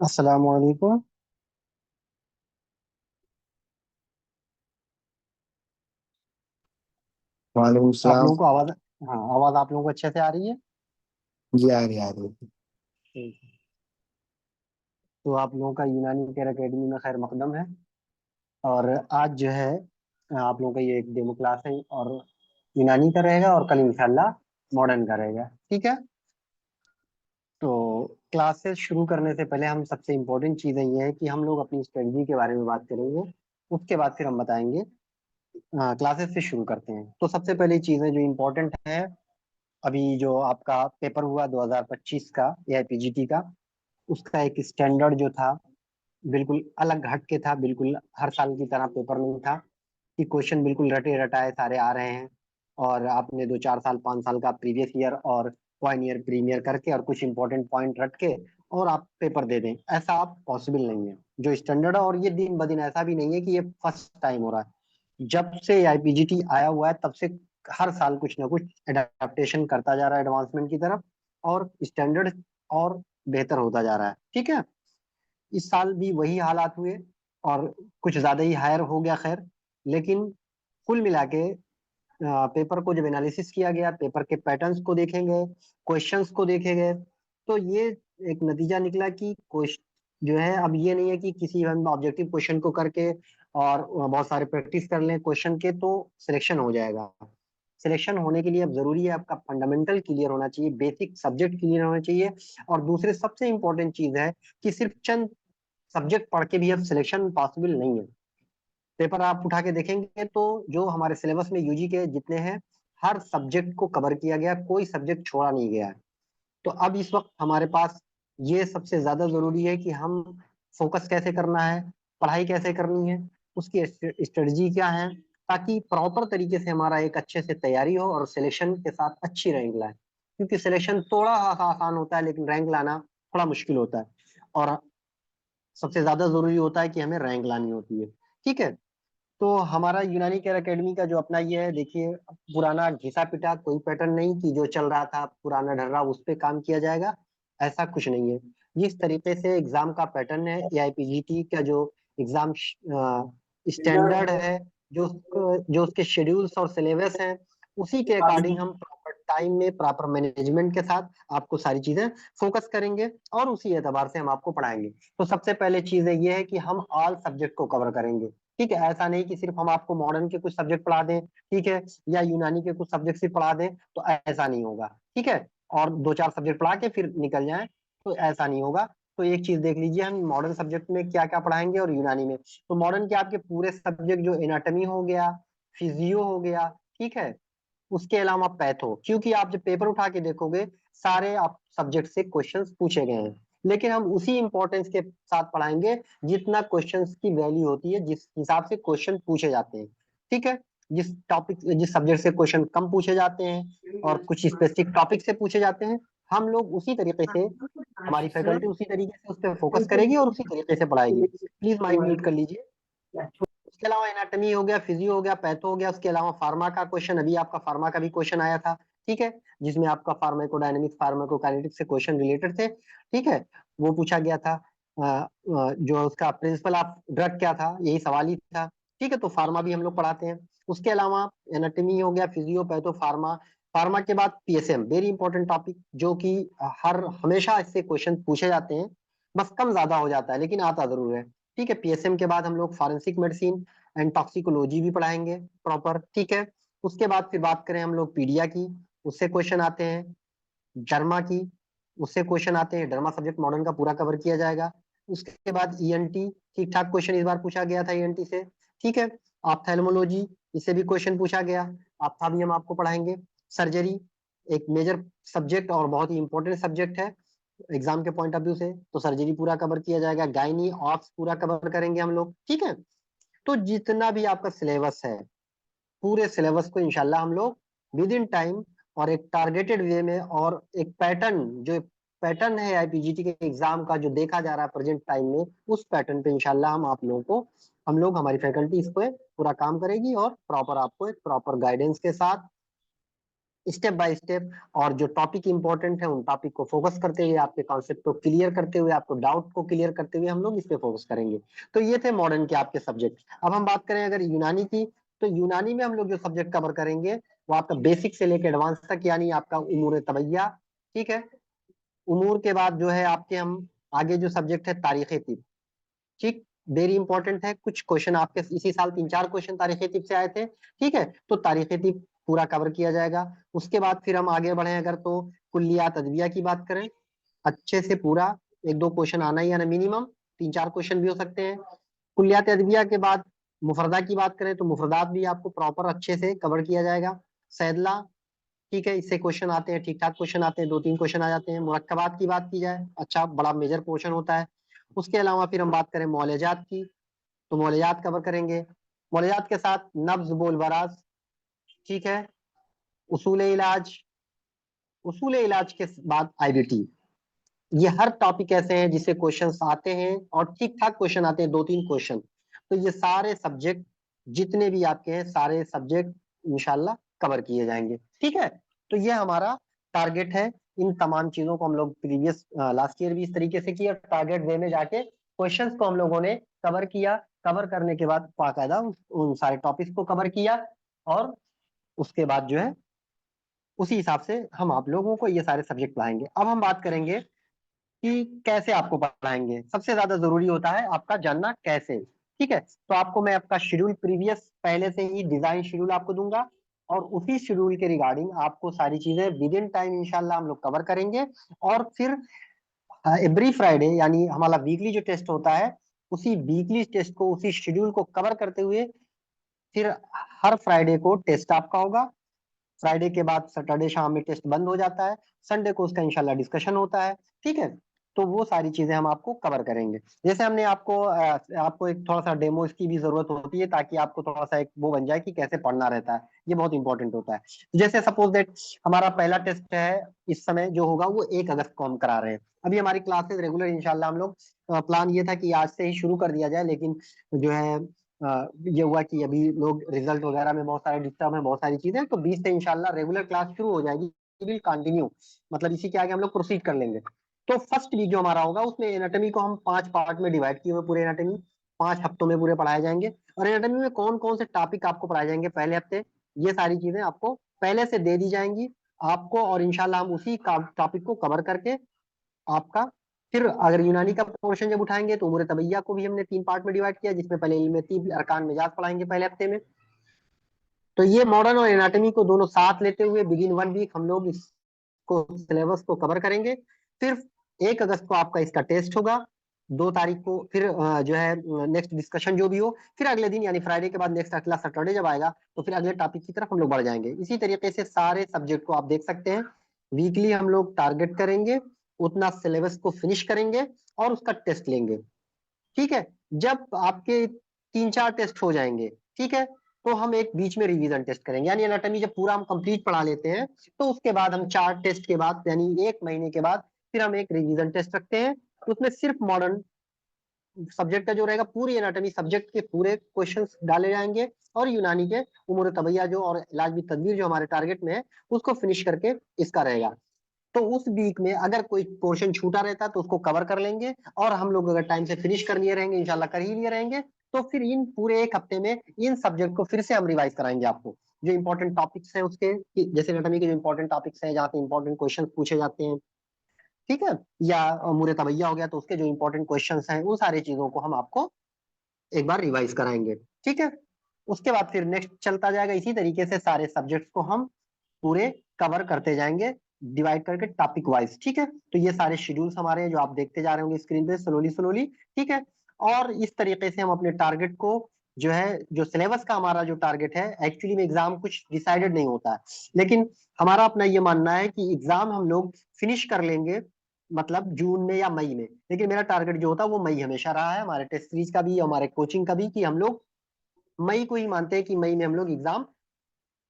अस्सलाम वालेकुम। वालेकुम आप सलाम। लोगों को आवाज़, हाँ आवाज़ आप लोगों को अच्छे से आ रही है? जी आ रही। ठीक है। तो आप लोगों का यूनानी केयर एकेडमी में खैर मकदम है। और आज जो है आप लोगों का ये एक डेमो क्लास है, और यूनानी का रहेगा और कल इंशाल्लाह मॉडर्न का रहेगा। ठीक है। तो क्लासेस शुरू करने से पहले हम सबसे इम्पोर्टेंट चीज़ें ये है कि हम लोग अपनी स्ट्रेटजी के बारे में बात करेंगे। उसके बाद फिर हम बताएंगे। क्लासेस से शुरू करते हैं। तो सबसे पहली चीज़ें जो इम्पोर्टेंट है, अभी जो आपका पेपर हुआ 2025 का एआईपीजीटी का, उसका एक स्टैंडर्ड जो था बिल्कुल अलग हट के था। बिल्कुल हर साल की तरह पेपर नहीं था कि क्वेश्चन बिल्कुल रटे रटाए सारे आ रहे हैं और आपने 2 4 साल 5 साल का प्रीवियस ईयर और 1 ईयर प्रीमियर करके और कुछ इंपॉर्टेंट पॉइंट रट के और आप पेपर दे दें। ऐसा आप पॉसिबल नहीं है जो स्टैंडर्ड है। और ये दिन ब दिन ऐसा भी नहीं है कि ये फर्स्ट टाइम हो रहा है। जब से आईपीजीटी आया हुआ है तब से हर साल कुछ ना कुछ एडेप्टेशन करता जा रहा है एडवांसमेंट की तरफ, और स्टैंडर्ड और बेहतर होता जा रहा है। ठीक है। इस साल भी वही हालात हुए और कुछ ज्यादा ही हायर हो गया खैर। लेकिन कुल मिला के पेपर को जब एनालिसिस किया गया, पेपर के पैटर्न्स को देखे गए, क्वेश्चंस को देखे गए, तो ये एक नतीजा निकला कि क्वेश्चन जो है, अब ये नहीं है कि किसी हम ऑब्जेक्टिव क्वेश्चन को करके और बहुत सारे प्रैक्टिस कर लें क्वेश्चन के तो सिलेक्शन हो जाएगा। सिलेक्शन होने के लिए अब जरूरी है आपका फंडामेंटल क्लियर होना चाहिए, बेसिक सब्जेक्ट क्लियर होना चाहिए। और दूसरे सबसे इंपॉर्टेंट चीज है कि सिर्फ चंद सब्जेक्ट पढ़ के भी अब सिलेक्शन पॉसिबल नहीं है। पेपर आप उठा के देखेंगे तो जो हमारे सिलेबस में यूजी के जितने हैं, हर सब्जेक्ट को कवर किया गया, कोई सब्जेक्ट छोड़ा नहीं गया है। तो अब इस वक्त हमारे पास ये सबसे ज्यादा जरूरी है कि हम फोकस कैसे करना है, पढ़ाई कैसे करनी है, उसकी स्ट्रेटजी क्या है, ताकि प्रॉपर तरीके से हमारा एक अच्छे से तैयारी हो और सिलेक्शन के साथ अच्छी रैंक लाए। क्योंकि सिलेक्शन थोड़ा आसान होता है लेकिन रैंक लाना थोड़ा मुश्किल होता है। और सबसे ज्यादा जरूरी होता है कि हमें रैंक लानी होती है। ठीक है। तो हमारा यूनानी केयर एकेडमी का जो अपना ये है, देखिए, पुराना घिसा पिटा कोई पैटर्न नहीं कि जो चल रहा था पुराना ढर्रा रहा उस पे काम किया जाएगा। ऐसा कुछ नहीं है। जिस तरीके से एग्जाम का पैटर्न है, एआईपीजीटी का जो एग्जाम स्टैंडर्ड है, जो उसके शेड्यूल्स और सिलेबस हैं, उसी के अकॉर्डिंग हम प्रॉपर टाइम में प्रॉपर मैनेजमेंट के साथ आपको सारी चीजें फोकस करेंगे और उसी एतबार से हम आपको पढ़ाएंगे। तो सबसे पहले चीज ये है कि हम ऑल सब्जेक्ट को कवर करेंगे। ठीक है। ऐसा नहीं कि सिर्फ हम आपको मॉडर्न के कुछ सब्जेक्ट पढ़ा दें, ठीक है, या यूनानी के कुछ सब्जेक्ट सिर्फ पढ़ा दें, तो ऐसा नहीं होगा। ठीक है। और 2 4 सब्जेक्ट पढ़ा के फिर निकल जाएं, तो ऐसा नहीं होगा। तो एक चीज देख लीजिए, हम मॉडर्न सब्जेक्ट में क्या क्या पढ़ाएंगे और यूनानी में। तो मॉडर्न के आपके पूरे सब्जेक्ट जो एनाटॉमी हो गया, फिजियो हो गया, ठीक है, उसके अलावा पैथो, क्योंकि आप जब पेपर उठा के देखोगे सारे आप सब्जेक्ट से क्वेश्चंस पूछे गए हैं। लेकिन हम उसी इंपॉर्टेंस के साथ पढ़ाएंगे जितना क्वेश्चंस की वैल्यू होती है, जिस हिसाब से क्वेश्चन पूछे जाते हैं। ठीक है। जिस सब्जेक्ट से क्वेश्चन कम पूछे जाते हैं और कुछ स्पेसिफिक टॉपिक से पूछे जाते हैं, हम लोग उसी तरीके से, हमारी फैकल्टी उसी तरीके से उस पर फोकस करेगी और उसी तरीके से पढ़ाएगी। प्लीज माइक म्यूट कर लीजिए। उसके अलावा एनाटॉमी हो गया, फिजियो हो गया, पैथो हो गया, उसके अलावा फार्मा का क्वेश्चन, अभी आपका फार्मा का भी क्वेश्चन आया था। ठीक है। जिसमें आपका फार्माकोडायनेमिक्स फार्माकोकाइनेटिक्स से क्वेश्चन रिलेटेड थे। ठीक है। वो पूछा गया था। जो उसका प्रिंसिपल ऑफ ड्रग क्या था, यही सवाल ही था। ठीक है। तो फार्मा भी हम लोग पढ़ाते हैं। उसके अलावा एनाटॉमी हो गया, फिजियो, पैथो, फार्मा। फार्मा के बाद पीएसएम, वेरी इंपॉर्टेंट टॉपिक, जो कि हर हमेशा इससे क्वेश्चन पूछे जाते हैं, बस कम ज्यादा हो जाता है लेकिन आता जरूर है। ठीक है। पीएसएम के बाद हम लोग फॉरेंसिक मेडिसिन एंड टॉक्सिकोलॉजी भी पढ़ाएंगे प्रॉपर। ठीक है। उसके बाद फिर बात करें हम लोग पीडिया की, उससे क्वेश्चन आते हैं। डर्मा की, उससे क्वेश्चन आते हैं। डर्मा सब्जेक्ट मॉडर्न का पूरा कवर किया जाएगा। उसके बाद ईएनटी, ठीक ठाक क्वेश्चन इस बार पूछा गया था ईएनटी से। ठीक है। ऑप्थेल्मोलॉजी, इससे भी क्वेश्चन पूछा गया। ऑप्था भी हम आपको पढ़ाएंगे। सर्जरी, एक मेजर सब्जेक्ट और बहुत ही इंपॉर्टेंट सब्जेक्ट है एग्जाम के पॉइंट ऑफ व्यू से, तो सर्जरी पूरा कवर किया जाएगा। गायनी ऑप्स पूरा कवर करेंगे हम लोग। ठीक है। तो जितना भी आपका सिलेबस है, पूरे सिलेबस को इंशाल्लाह हम लोग विद इन टाइम और एक टारगेटेड वे में, और एक पैटर्न, जो पैटर्न है आईपीजीटी के एग्जाम का जो देखा जा रहा है प्रेजेंट टाइम में, उस पैटर्न पे इंशाल्लाह हम आप लोगों को, हम लोग हमारी फैकल्टी इस पे पूरा काम करेगी और प्रॉपर आपको एक प्रॉपर गाइडेंस के साथ स्टेप बाय स्टेप, और जो टॉपिक इंपॉर्टेंट है उन टॉपिक को फोकस करते हुए, आपके कॉन्सेप्ट को क्लियर करते हुए, आपको डाउट को क्लियर करते हुए हम लोग इस पे फोकस करेंगे। तो ये थे मॉडर्न के आपके सब्जेक्ट। अब हम बात करें अगर यूनानी की, तो यूनानी में हम लोग जो सब्जेक्ट कवर करेंगे वो आपका बेसिक से लेकर एडवांस तक, यानी आपका उमूर तबैया, ठीक है। उमूर के बाद जो है आपके हम आगे जो सब्जेक्ट है तारीख तिब, ठीक, वेरी इंपॉर्टेंट है। कुछ क्वेश्चन आपके इसी साल 3-4 क्वेश्चन तारीख तिब से आए थे, ठीक है। तो तारीख तिब पूरा कवर किया जाएगा। उसके बाद फिर हम आगे बढ़े अगर, तो कुल्लियात अदविया की बात करें, अच्छे से पूरा 1-2 क्वेश्चन आना ही आना मिनिमम, 3-4 क्वेश्चन भी हो सकते हैं। कुल्लियात अदविया के बाद मुफरदा की बात करें तो मुफरदात भी आपको प्रॉपर अच्छे से कवर किया जाएगा। सैदला, ठीक है, इससे क्वेश्चन आते हैं, ठीक ठाक क्वेश्चन आते हैं, 2-3 क्वेश्चन आ जाते हैं। मुरक्कबात की बात की जाए, अच्छा बड़ा मेजर पोर्शन होता है। उसके अलावा फिर हम बात करें मौलजात की, तो मौलजात कवर करेंगे। मौलजात के साथ नब्ज बोल बराज, ठीक है, उसूल इलाज, उसूल इलाज के बाद आईबीटी। ये हर टॉपिक ऐसे हैं जिससे क्वेश्चंस आते हैं और ठीक ठाक क्वेश्चन आते हैं, 2-3 क्वेश्चन। तो ये सारे सब्जेक्ट जितने भी आपके हैं, सारे सब्जेक्ट इंशाल्लाह कवर किए जाएंगे, ठीक है। तो ये हमारा टारगेट है। इन तमाम चीजों को हम लोग प्रीवियस लास्ट ईयर भी इस तरीके से किया, टारगेट वे में जाके क्वेश्चंस को हम लोगों ने कवर किया। कवर करने के बाद बाकायदा उन सारे टॉपिक्स को कवर किया, और उसके बाद जो है उसी हिसाब से हम आप लोगों को ये सारे सब्जेक्ट पढ़ाएंगे। अब हम बात करेंगे कि कैसे आपको पढ़ाएंगे। सबसे ज्यादा जरूरी होता है आपका जानना कैसे, ठीक है। तो आपको मैं आपका शेड्यूल प्रीवियस पहले से ही डिजाइन शेड्यूल आपको दूंगा, और उसी शेड्यूल के रिगार्डिंग आपको सारी चीजें विद इन टाइम इंशाल्लाह हम लोग कवर करेंगे। और फिर एवरी फ्राइडे, यानी हमारा वीकली जो टेस्ट होता है, उसी वीकली टेस्ट को, उसी शेड्यूल को कवर करते हुए फिर हर फ्राइडे को टेस्ट आपका होगा। फ्राइडे के बाद सैटरडे शाम में टेस्ट बंद हो जाता है, संडे को उसका इंशाल्लाह डिस्कशन होता है, ठीक है। तो वो सारी चीजें हम आपको कवर करेंगे। जैसे हमने आपको एक थोड़ा सा डेमो इसकी भी जरूरत होती है, ताकि आपको थोड़ा सा एक वो बन जाए कि कैसे पढ़ना रहता है। ये बहुत इंपॉर्टेंट होता है। जैसे सपोज दैट हमारा पहला टेस्ट है इस समय जो होगा वो 1 अगस्त को हम करा रहे हैं। अभी हमारी क्लासेस रेगुलर इंशाल्लाह हम लोग, प्लान ये था कि आज से ही शुरू कर दिया जाए, लेकिन जो है ये हुआ कि अभी लोग रिजल्ट वगैरह में बहुत सारे डिस्टर्ब है, बहुत सारी चीजें, तो 20 से इंशाल्लाह रेगुलर क्लास शुरू हो जाएगी। विल कंटिन्यू, मतलब इसी के आगे हम लोग प्रोसीड कर लेंगे। तो फर्स्ट वीक जो हमारा होगा उसमें एनाटॉमी को हम 5 पार्ट में डिवाइड किए हुए, पूरे एनाटॉमी 5 हफ्तों में पूरे पढ़ाए जाएंगे। और एनाटॉमी में कौन कौन से टॉपिक आपको पढ़ाए जाएंगे पहले हफ्ते, ये सारी चीजें आपको पहले से दे दी जाएंगी आपको, और इंशाल्लाह हम उसी टॉपिक को कवर करके आपका, फिर अगर यूनानी का पोर्शन जब उठाएंगे तो उमूर तबैया को भी हमने 3 पार्ट में डिवाइड किया, जिसमें पहले इल्म तीब अरकान मिजाज पढ़ाएंगे पहले हफ्ते में। तो ये मॉडर्न और एनाटॉमी को दोनों साथ लेते हुए विद इन 1 वीक हम लोग इसको सिलेबस को कवर करेंगे। फिर 1 अगस्त को आपका इसका टेस्ट होगा, 2 तारीख को फिर जो है नेक्स्ट डिस्कशन जो भी हो, फिर अगले दिन यानी फ्राइडे के बाद नेक्स्ट अगला सैटरडे जब आएगा तो फिर अगले टॉपिक की तरफ हम लोग बढ़ जाएंगे। इसी तरीके से सारे सब्जेक्ट को आप देख सकते हैं, वीकली हम लोग टारगेट करेंगे, उतना सिलेबस को फिनिश करेंगे और उसका टेस्ट लेंगे, ठीक है। जब आपके 3-4 टेस्ट हो जाएंगे, ठीक है, तो हम एक बीच में रिवीजन टेस्ट करेंगे। यानी एनाटॉमी जब पूरा हम कंप्लीट पढ़ा लेते हैं तो उसके बाद हम 4 टेस्ट के बाद, यानी 1 महीने के बाद फिर हम एक रिवीजन टेस्ट रखते हैं। तो उसमें सिर्फ मॉडर्न सब्जेक्ट का जो रहेगा, पूरी एनाटॉमी सब्जेक्ट के पूरे क्वेश्चंस डाले जाएंगे, और यूनानी के उमूर तबैया जो और इलाज भी तदबीर जो हमारे टारगेट में है उसको फिनिश करके इसका रहेगा। तो उस वीक में अगर कोई पोर्शन छूटा रहता है तो उसको कवर कर लेंगे, और हम लोग अगर टाइम से फिनिश कर लिए रहेंगे, इंशाल्लाह कर ही लिए रहेंगे, तो फिर इन पूरे 1 हफ्ते में इन सब्जेक्ट को फिर से हम रिवाइज कराएंगे आपको। जो इंपॉर्टेंट टॉपिक्स हैं उसके, जैसे एनाटॉमी के जो इंपॉर्टेंट टॉपिक्स हैं जहाँ से इंपॉर्टेंट क्वेश्चन पूछे जाते हैं, ठीक है, या मुरे तबैया हो गया तो उसके जो इंपॉर्टेंट क्वेश्चंस हैं, उन सारी चीजों को हम आपको एक बार रिवाइज कराएंगे, ठीक है। उसके बाद फिर नेक्स्ट चलता जाएगा, इसी तरीके से सारे सब्जेक्ट्स को हम पूरे कवर करते जाएंगे, डिवाइड करके टॉपिक वाइज, ठीक है। तो ये सारे शेड्यूल्स हमारे हैं जो आप देखते जा रहे होंगे स्क्रीन पे स्लोली स्लोली, ठीक है। और इस तरीके से हम अपने टारगेट को जो है, जो सिलेबस का हमारा जो टारगेट है, एक्चुअली में एग्जाम कुछ डिसाइडेड नहीं होता है, लेकिन हमारा अपना ये मानना है कि एग्जाम हम लोग फिनिश कर लेंगे, मतलब जून में या मई में। लेकिन मेरा टारगेट जो होता है वो मई हमेशा रहा है, हमारे टेस्ट सीरीज का भी, हमारे कोचिंग का भी, कि हम लोग मई को ही मानते हैं कि मई में हम लोग एग्जाम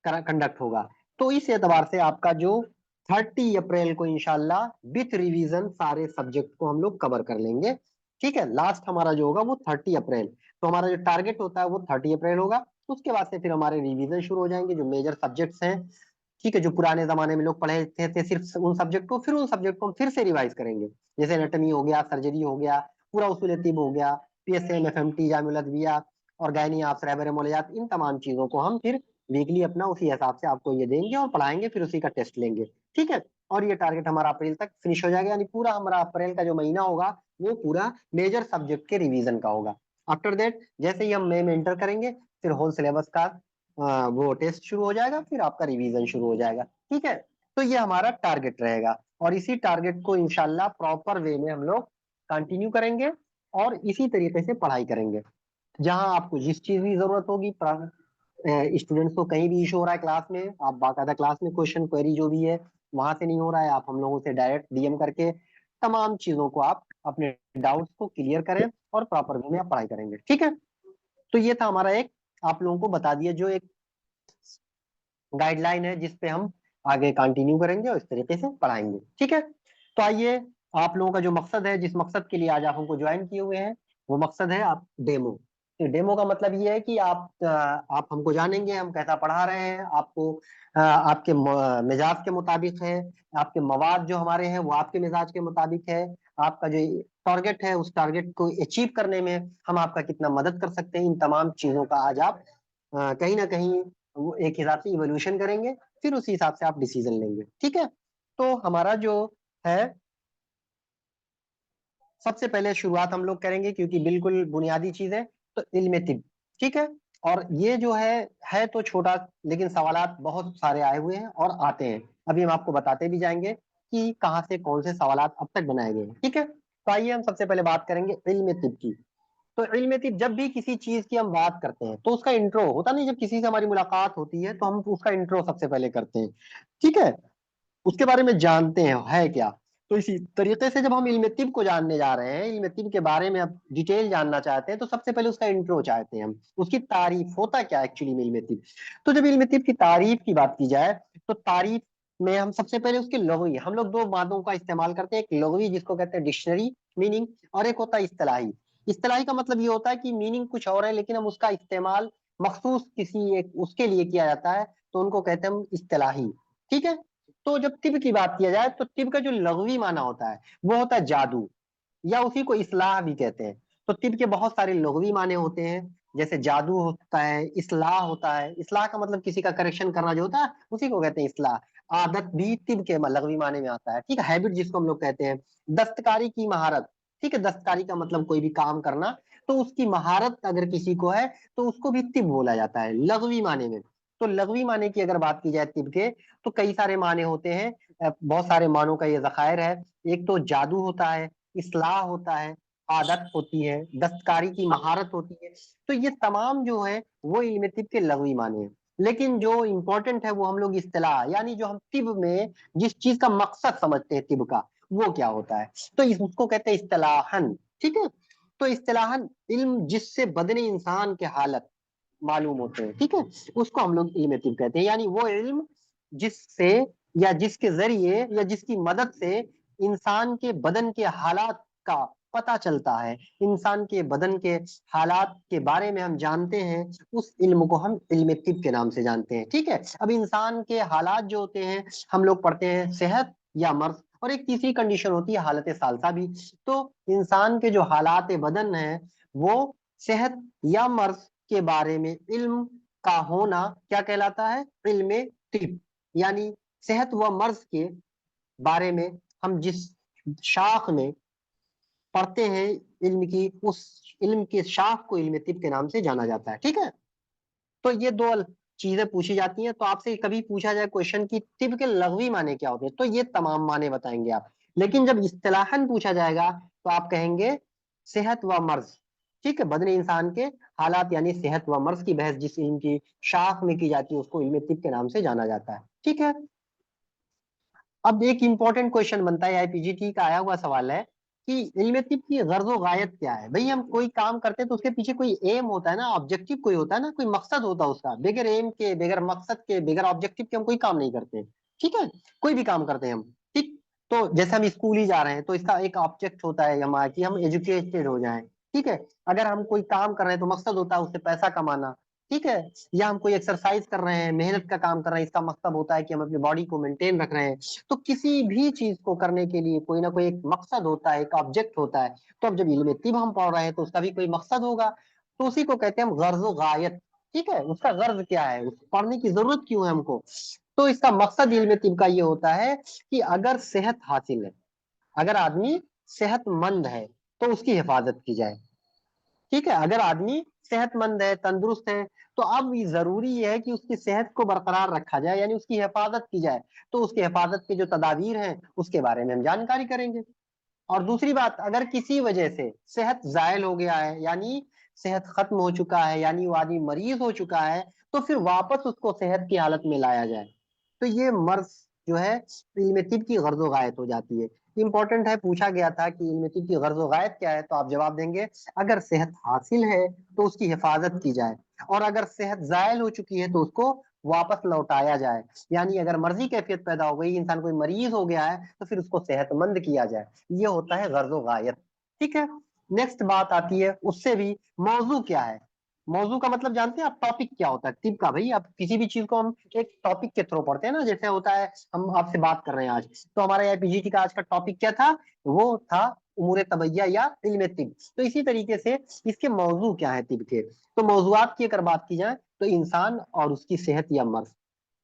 कंडक्ट होगा। तो इस एतबार से आपका जो 30 अप्रैल को इंशाल्लाह विथ रिवीजन सारे सब्जेक्ट को हम लोग कवर कर लेंगे, ठीक है। लास्ट हमारा जो होगा वो 30 अप्रैल, तो हमारा जो टारगेट होता है वो 30 अप्रैल होगा। उसके बाद से फिर हमारे रिवीजन शुरू हो जाएंगे, जो मेजर सब्जेक्ट्स हैं ठीक है, जो पुराने जमाने में लोग पढ़े थे सिर्फ उन सब्जेक्ट को, फिर उन सब्जेक्ट को हम फिर से रिवाइज करेंगे, जैसे एनाटॉमी हो गया, सर्जरी हो गया, पूरा उसूल तिब हो गया, पीएसएम, एफएमटी, जामिउल अदविया और गायनी आप मोलियात, इन तमाम चीजों को हम फिर वीकली अपना उसी हिसाब से आपको ये देंगे और पढ़ाएंगे, फिर उसी का टेस्ट लेंगे। ठीक है, और ये टारगेट हमारा अप्रैल तक फिनिश हो जाएगा, यानी पूरा हमारा अप्रैल का जो महीना होगा वो पूरा मेजर सब्जेक्ट के रिवीजन का होगा। आफ्टर दैट जैसे ही हम मई में एंटर करेंगे, फिर होल सिलेबस का वो टेस्ट शुरू हो जाएगा, फिर आपका रिवीजन शुरू हो जाएगा। ठीक है, तो ये हमारा टारगेट रहेगा, और इसी टारगेट को इंशाल्लाह प्रॉपर वे में हम लोग कंटिन्यू करेंगे और इसी तरीके से पढ़ाई करेंगे। जहां आपको जिस चीज की जरूरत होगी, स्टूडेंट्स को कहीं भी इशू हो रहा है क्लास में, आप बाकायदा क्लास में क्वेश्चन क्वेरी जो भी है वहां से नहीं हो रहा है, आप हम लोगों से डायरेक्ट डीएम करके तमाम चीजों को आप अपने डाउट्स को क्लियर करें और प्रॉपर वे में आप पढ़ाई करेंगे। ठीक है, तो ये था हमारा एक, आप लोगों को बता दिया जो एक गाइडलाइन है जिसपे हम आगे कंटिन्यू करेंगे और इस तरीके से पढ़ाएंगे। ठीक है, तो आइए, आप लोगों का जो मकसद है, जिस मकसद के लिए आज आप हमको ज्वाइन किए हुए हैं, वो मकसद है आप डेमो। तो डेमो का मतलब ये है कि आप हमको जानेंगे हम कैसा पढ़ा रहे हैं, आपको आपके मिजाज के मुताबिक है, आपके मवाद जो हमारे हैं वो आपके मिजाज के मुताबिक है, आपका जो टारगेट है उस टारगेट को अचीव करने में हम आपका कितना मदद कर सकते हैं, इन तमाम चीजों का आज आप कहीं ना कहीं वो एक हिसाब से इवोल्यूशन करेंगे, फिर उसी हिसाब से आप डिसीजन लेंगे। ठीक है, तो हमारा जो है, सबसे पहले शुरुआत हम लोग करेंगे क्योंकि बिल्कुल बुनियादी चीज है, तो इल्म तिब। ठीक है, और ये जो है तो छोटा, लेकिन सवालात बहुत सारे आए हुए हैं और आते हैं, अभी हम आपको बताते भी जाएंगे कि कहाँ से कौन से सवालात अब तक बनाए गए हैं। ठीक है, तो आइए हम सबसे पहले बात करेंगे इल्म तिब की। तो इल्म तिब, जब भी किसी चीज की हम बात करते हैं तो उसका इंट्रो होता नहीं, जब किसी से हमारी मुलाकात होती है तो हम उसका इंट्रो सबसे पहले करते हैं। ठीक है, उसके बारे में जानते हैं है क्या। तो इसी तरीके से जब हम इल्म तिब को जानने जा रहे हैं, इल्म तिब के बारे में अब डिटेल जानना चाहते हैं, तो सबसे पहले उसका इंट्रो चाहते हैं हम, उसकी तारीफ, होता क्या एक्चुअली में इल्म तिब। तो जब इल्म तिब की तारीफ की बात की जाए, तो तारीफ में हम सबसे पहले उसके लग़वी, हम लोग दो मादों का इस्तेमाल करते हैं, एक लग़वी जिसको कहते हैं डिक्शनरी मीनिंग, और एक होता है इस्तिलाही। इस्तिलाही का मतलब ये होता है कि मीनिंग कुछ और है लेकिन हम उसका इस्तेमाल मखसूस किसी एक उसके लिए किया जाता है, तो उनको कहते हैं हम इस्तिलाही। ठीक है, तो जब तिब की बात किया जाए तो तिब का जो लग़वी माना होता है वो होता है जादू, या उसी को इस्लाह भी कहते हैं। तो तिब के बहुत सारे लग़वी माने होते हैं, जैसे जादू होता है, इस्लाह होता है, इस्लाह का मतलब किसी का करेक्शन करना जो होता है उसी को कहते हैं इस्लाह। आदत भी तिब के लग़वी माने में आता है। ठीक है, हैबिट जिसको हम लोग कहते हैं। दस्तकारी की महारत, ठीक है, दस्तकारी का मतलब कोई भी काम करना, तो उसकी महारत अगर किसी को है तो उसको भी तिब बोला जाता है लग़वी माने में। तो लग़वी माने की अगर बात की जाए तिब के, तो कई सारे माने होते हैं, बहुत सारे मानों का ये ज़खायर है। एक तो जादू होता है, इस्लाह होता है, आदत होती है, दस्तकारी की महारत होती है। तो ये तमाम जो है वो इल्म तिब के लग़वी माने हैं। लेकिन जो इंपॉर्टेंट है वो हम लोग इस्तिलाह, यानी जो हम तिब में जिस चीज का मकसद समझते हैं तिब का, वो क्या होता है, तो उसको कहते हैं इस्तिलाहन। ठीक है, तो इस्तिलाहन इल्म जिससे बदने इंसान के हालत मालूम होते हैं। ठीक है, उसको हम लोग इल्म तिब कहते हैं, यानी वो इल्म जिससे या जिसके जरिए या जिसकी मदद से इंसान के बदन के हालात का पता चलता है, इंसान के बदन के हालात के बारे में हम जानते हैं, उस इल्म को हम इल्म तिब के नाम से जानते हैं। ठीक है, अब इंसान के हालात जो होते हैं हम लोग पढ़ते हैं सेहत या मर्ज, और एक तीसरी कंडीशन होती है हालत सालसा भी। तो इंसान के जो हालात बदन है वो सेहत या मर्ज के बारे में इल्म का होना क्या कहलाता है, इल्म तिब। यानी सेहत व मर्ज के बारे में हम जिस शाख में पढ़ते हैं इल्म की, उस इल्म के शाख को इल्म तिब के नाम से जाना जाता है। ठीक है, तो ये दो चीजें पूछी जाती हैं। तो आपसे कभी पूछा जाए क्वेश्चन की तिब के लग़वी माने क्या होते हैं, तो ये तमाम माने बताएंगे आप। लेकिन जब इस्तिलाहन पूछा जाएगा तो आप कहेंगे सेहत व मर्ज। ठीक है, बदने इंसान के हालात यानी सेहत व मर्ज की बहस जिस इल्म की शाख में की जाती है उसको इल्म तिब के नाम से जाना जाता है। ठीक है, अब एक इंपॉर्टेंट क्वेश्चन बनता है, आईपीजीटी का आया हुआ सवाल है कि इल्म तिब की गर्ज व गायत क्या है। भाई हम कोई काम करते हैं तो उसके पीछे कोई एम होता है ना, ऑब्जेक्टिव कोई होता है ना, कोई मकसद होता है उसका। बगैर एम के, बगैर मकसद के, बगैर ऑब्जेक्टिव के हम कोई काम नहीं करते। ठीक है, कोई भी काम करते हैं हम। ठीक, तो जैसे हम स्कूल ही जा रहे हैं तो इसका एक ऑब्जेक्ट होता है हमारा कि हम एजुकेटेड हो जाएं। ठीक है, अगर हम कोई काम कर रहे हैं तो मकसद होता है उससे पैसा कमाना। ठीक है, या हम कोई एक्सरसाइज कर रहे हैं, मेहनत का काम कर रहे हैं, इसका मकसद होता है कि हम अपनी बॉडी को मेंटेन रख रहे हैं। तो किसी भी चीज को करने के लिए कोई ना कोई एक मकसद होता है, एक ऑब्जेक्ट होता है। तो अब जब इल्म तिब हम पढ़ रहे हैं तो उसका भी कोई मकसद होगा, तो उसी को कहते हैं हम गर्ज व गायत। ठीक है, उसका गर्ज क्या है, उस पढ़ने की जरूरत क्यों है हमको। तो इसका मकसद इल्म तिब का ये होता है कि अगर सेहत हासिल है, अगर आदमी सेहतमंद है, तो उसकी हिफाजत की जाए। ठीक है, अगर आदमी सेहतमंद है, तंदुरुस्त है, तो अब ये जरूरी है कि उसकी सेहत को बरकरार रखा जाए, यानी उसकी हिफाजत की जाए। तो उसकी हिफाजत के जो तदाबीर हैं उसके बारे में हम जानकारी करेंगे। और दूसरी बात, अगर किसी वजह से सेहत जायल हो गया है, यानी सेहत खत्म हो चुका है, यानी वो आदमी मरीज हो चुका है, तो फिर वापस उसको सेहत की हालत में लाया जाए। तो ये मर्ज जो है इल्म तिब की गर्ज व गायत हो जाती है। इंपॉर्टेंट है, पूछा गया था कि इल्म तिब की गर्ज व गायत क्या है, तो आप जवाब देंगे अगर सेहत हासिल है तो उसकी हिफाजत की जाए, और अगर सेहत जायल हो चुकी है तो उसको वापस लौटाया जाए। यानी अगर मर्जी कैफियत पैदा हो गई, इंसान कोई मरीज हो गया है, तो फिर उसको सेहतमंद किया जाए। ये होता है गर्ज व गायत। ठीक है, नेक्स्ट बात आती है उससे भी, मौजू क्या है। मौजू का मतलब जानते हैं आप, टॉपिक क्या होता है तिब का। भाई आप किसी भी चीज को हम एक टॉपिक के थ्रू पढ़ते हैं ना, जैसे होता है हम आपसे बात कर रहे हैं आज, तो हमारा यहाँ पीजीटी का आज का टॉपिक क्या था, वो था उमूर तबैया या इल्म तिब। तो इसी तरीके से इसके मौजू क्या है तिब के, तो मौजूआत की अगर बात की जाए तो इंसान और उसकी सेहत या मर्ज।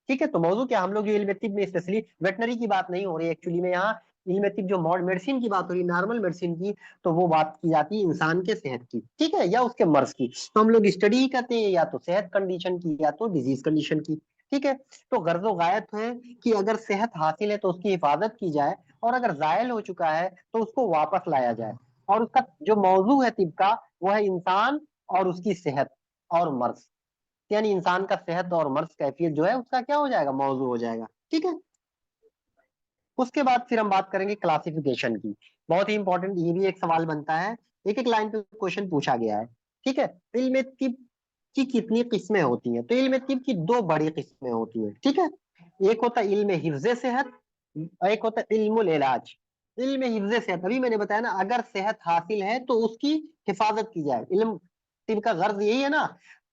ठीक है, तो मौजू क्या, हम लोग जो इल्म तिब में स्पेशली वेटनरी की बात नहीं हो रही एक्चुअली में, यहाँ इल्म तिब जो मेडिसिन की बात हो रही, नॉर्मल मेडिसिन की, तो वो बात की जाती है इंसान के सेहत की, ठीक है, या उसके मर्ज की। तो हम लोग स्टडी करते हैं या तो सेहत कंडीशन की या तो डिजीज कंडीशन की। ठीक है, तो गर्ज गायत है कि अगर सेहत हासिल है तो उसकी हिफाजत की जाए, और अगर जायल हो चुका है तो उसको वापस लाया जाए। और उसका जो मौजू है तिब का, वो है इंसान और उसकी सेहत और मर्ज, यानी इंसान का सेहत और मर्ज कैफियत जो है उसका क्या हो जाएगा, मौजू हो जाएगा। ठीक है, उसके बाद फिर हम बात करेंगे क्लासिफिकेशन की। बहुत ही इंपॉर्टेंट, ये भी एक सवाल बनता है, एक एक लाइन पे क्वेश्चन पूछा गया है। ठीक है, इल्म तिब की कितनी किस्में होती हैं, तो इल्म तिब की दो बड़ी किस्में होती हैं। ठीक है, एक होता है इल्म हिफ्ज सेहत, एक होता है इल्मुल इलाज। इल्म हिफ्ज सेहत, अभी मैंने बताया ना, अगर सेहत हासिल है तो उसकी हिफाजत की जाए, इल्म तिब का गर्ज यही है ना।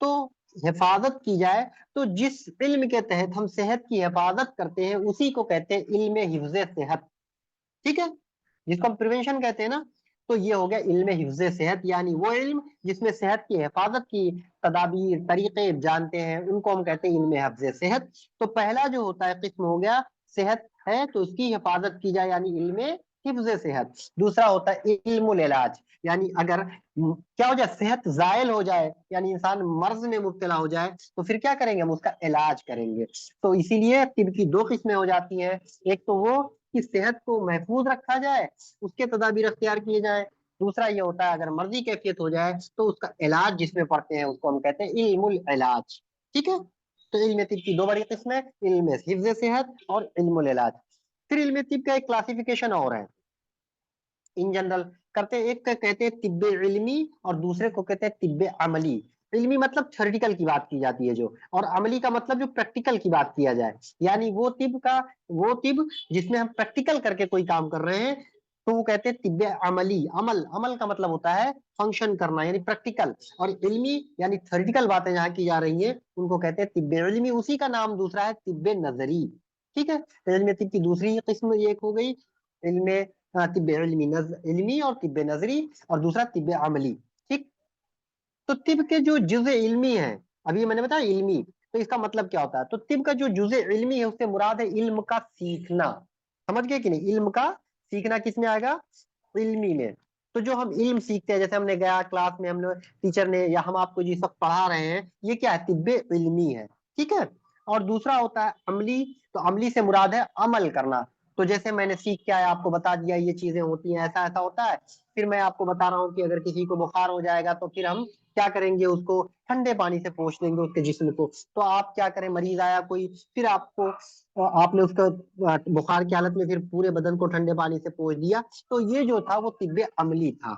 तो हिफाजत की जाए, तो जिस इल्म के तहत हम सेहत की हिफाजत करते हैं उसी को कहते हैं इल्म हिफ्ज सेहत। ठीक है, जिसको हम प्रिवेंशन कहते हैं ना, तो ये हो गया इल्म हिफ्ज सेहत, यानी वो इल्म जिसमें सेहत की हिफाजत की तदाबीर तरीके जानते हैं, उनको हम कहते हैं इल्म हिफ्ज सेहत। तो पहला जो होता है किस्म हो गया, सेहत है तो उसकी हिफाजत की जाए, यानी इल्म हिफ्ज सेहत। दूसरा होता है इल्मुल इलाज, यानी अगर क्या हो जाए, सेहत जायल हो जाए, यानी इंसान मर्ज में मुब्तला हो जाए, तो फिर क्या करेंगे, हम उसका इलाज करेंगे। तो इसीलिए तिब की दो किस्में हो जाती हैं, एक तो वो कि सेहत को महफूज रखा जाए, उसके तदाबीर अख्तियार किए जाए। दूसरा ये होता है अगर मर्जी कैफियत हो जाए तो उसका इलाज जिसमें पढ़ते हैं उसको हम कहते हैं इल्मुल इलाज। ठीक है, तो इल्म तिब की दो बड़ी किस्में, इल्म हिफ्ज सेहत और इल्मुल इलाज। फिर इल्म तिब का एक क्लासिफिकेशन और है, इन जनरल करते हैं, एक का कहते हैं तिब्बे इल्मी और दूसरे को कहते हैं तिब्बे अमली। इल्मी मतलब थ्योरेटिकल की बात की जाती है जो, और अमली का मतलब जो प्रैक्टिकल की बात किया जाए, यानी वो तिब जिसमें हम प्रैक्टिकल करके कोई काम कर रहे हैं, तो वो कहते हैं तिब्बे अमली। अमल, अमल का मतलब होता है फंक्शन करना, यानी प्रैक्टिकल। और इल्मी यानी थ्योरेटिकल बातें जहाँ की जा रही है उनको कहते हैं तिब्बे इल्मी, उसी का नाम दूसरा है तिब्बे नजरी। ठीक है, तो इल्म तिब की दूसरी किस्म एक हो गई इल्म तिब्ब इल्मी और तिब्ब नजरी, और दूसरा तिब्ब अमली। ठीक, तो तिब के जो जुज़े इल्मी है, अभी मैंने बताया इल्मी, तो इसका मतलब क्या होता है, तो तिब का जो जुज़े इल्मी है उससे मुराद है इल्म का सीखना। समझ गए कि नहीं, इल्म का सीखना किस में आएगा, इल्मी में। तो जो हम इल्म सीखते हैं, जैसे हमने गया क्लास में, हमने टीचर ने या हम आपको जिस वक्त पढ़ा रहे हैं, ये क्या है, तिब्बे इल्मी है। ठीक है, और दूसरा होता है अमली, तो अमली से मुराद है अमल करना। तो जैसे मैंने सीख के आया, आपको बता दिया ये चीजें होती हैं, ऐसा ऐसा होता है, फिर मैं आपको बता रहा हूँ कि अगर किसी को बुखार हो जाएगा तो फिर हम क्या करेंगे, उसको ठंडे पानी से पोंछ देंगे उसके जिस्म को। तो आप क्या करें, मरीज आया कोई, फिर आपने उसका बुखार की हालत में फिर पूरे बदन को ठंडे पानी से पोंछ दिया, तो ये जो था वो तिब्बे अमली था।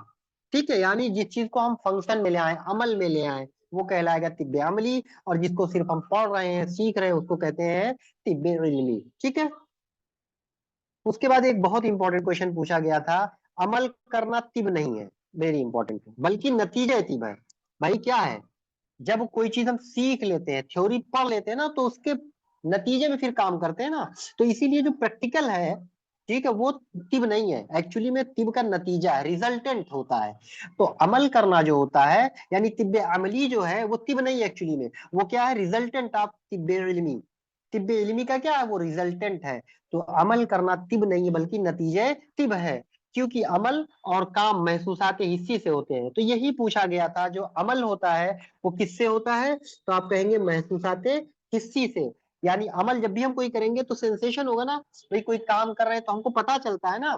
ठीक है, यानी जिस चीज को हम फंक्शन में ले आए, अमल में ले आए, वो कहलाएगा तिब्बे अमली, और जिसको सिर्फ हम पढ़ रहे हैं, सीख रहे हैं, उसको कहते हैं तिब्बे इल्मी। ठीक है, उसके बाद एक बहुत इंपॉर्टेंट क्वेश्चन पूछा गया था, अमल करना तिब नहीं है, वेरी इंपॉर्टेंट, बल्कि नतीजे तिब है। भाई क्या है, जब कोई चीज हम सीख लेते हैं, थ्योरी पढ़ लेते हैं ना, तो उसके नतीजे में फिर काम करते हैं ना। तो इसीलिए जो प्रैक्टिकल है, ठीक है, वो तिब नहीं है, एक्चुअली में तिब का नतीजा है, रिजल्टेंट होता है। तो अमल करना जो होता है, यानी तिब्बे अमली जो है, वो तिब नहीं है एक्चुअली में, वो क्या है, रिजल्टेंट ऑफ तिब्बे इल्मी। तिब्बे इल्मी का क्या है, वो रिजल्टेंट है। तो अमल करना तिब नहीं है, बल्कि नतीजे तिब है। क्योंकि अमल और काम महसूसात हिस्सी से होते हैं। तो यही पूछा गया था, जो अमल होता है वो किससे होता है, तो आप कहेंगे महसूसात हिस्सी से। यानी अमल जब भी हम कोई करेंगे तो सेंसेशन होगा ना, भाई कोई काम कर रहे हैं तो हमको पता चलता है ना,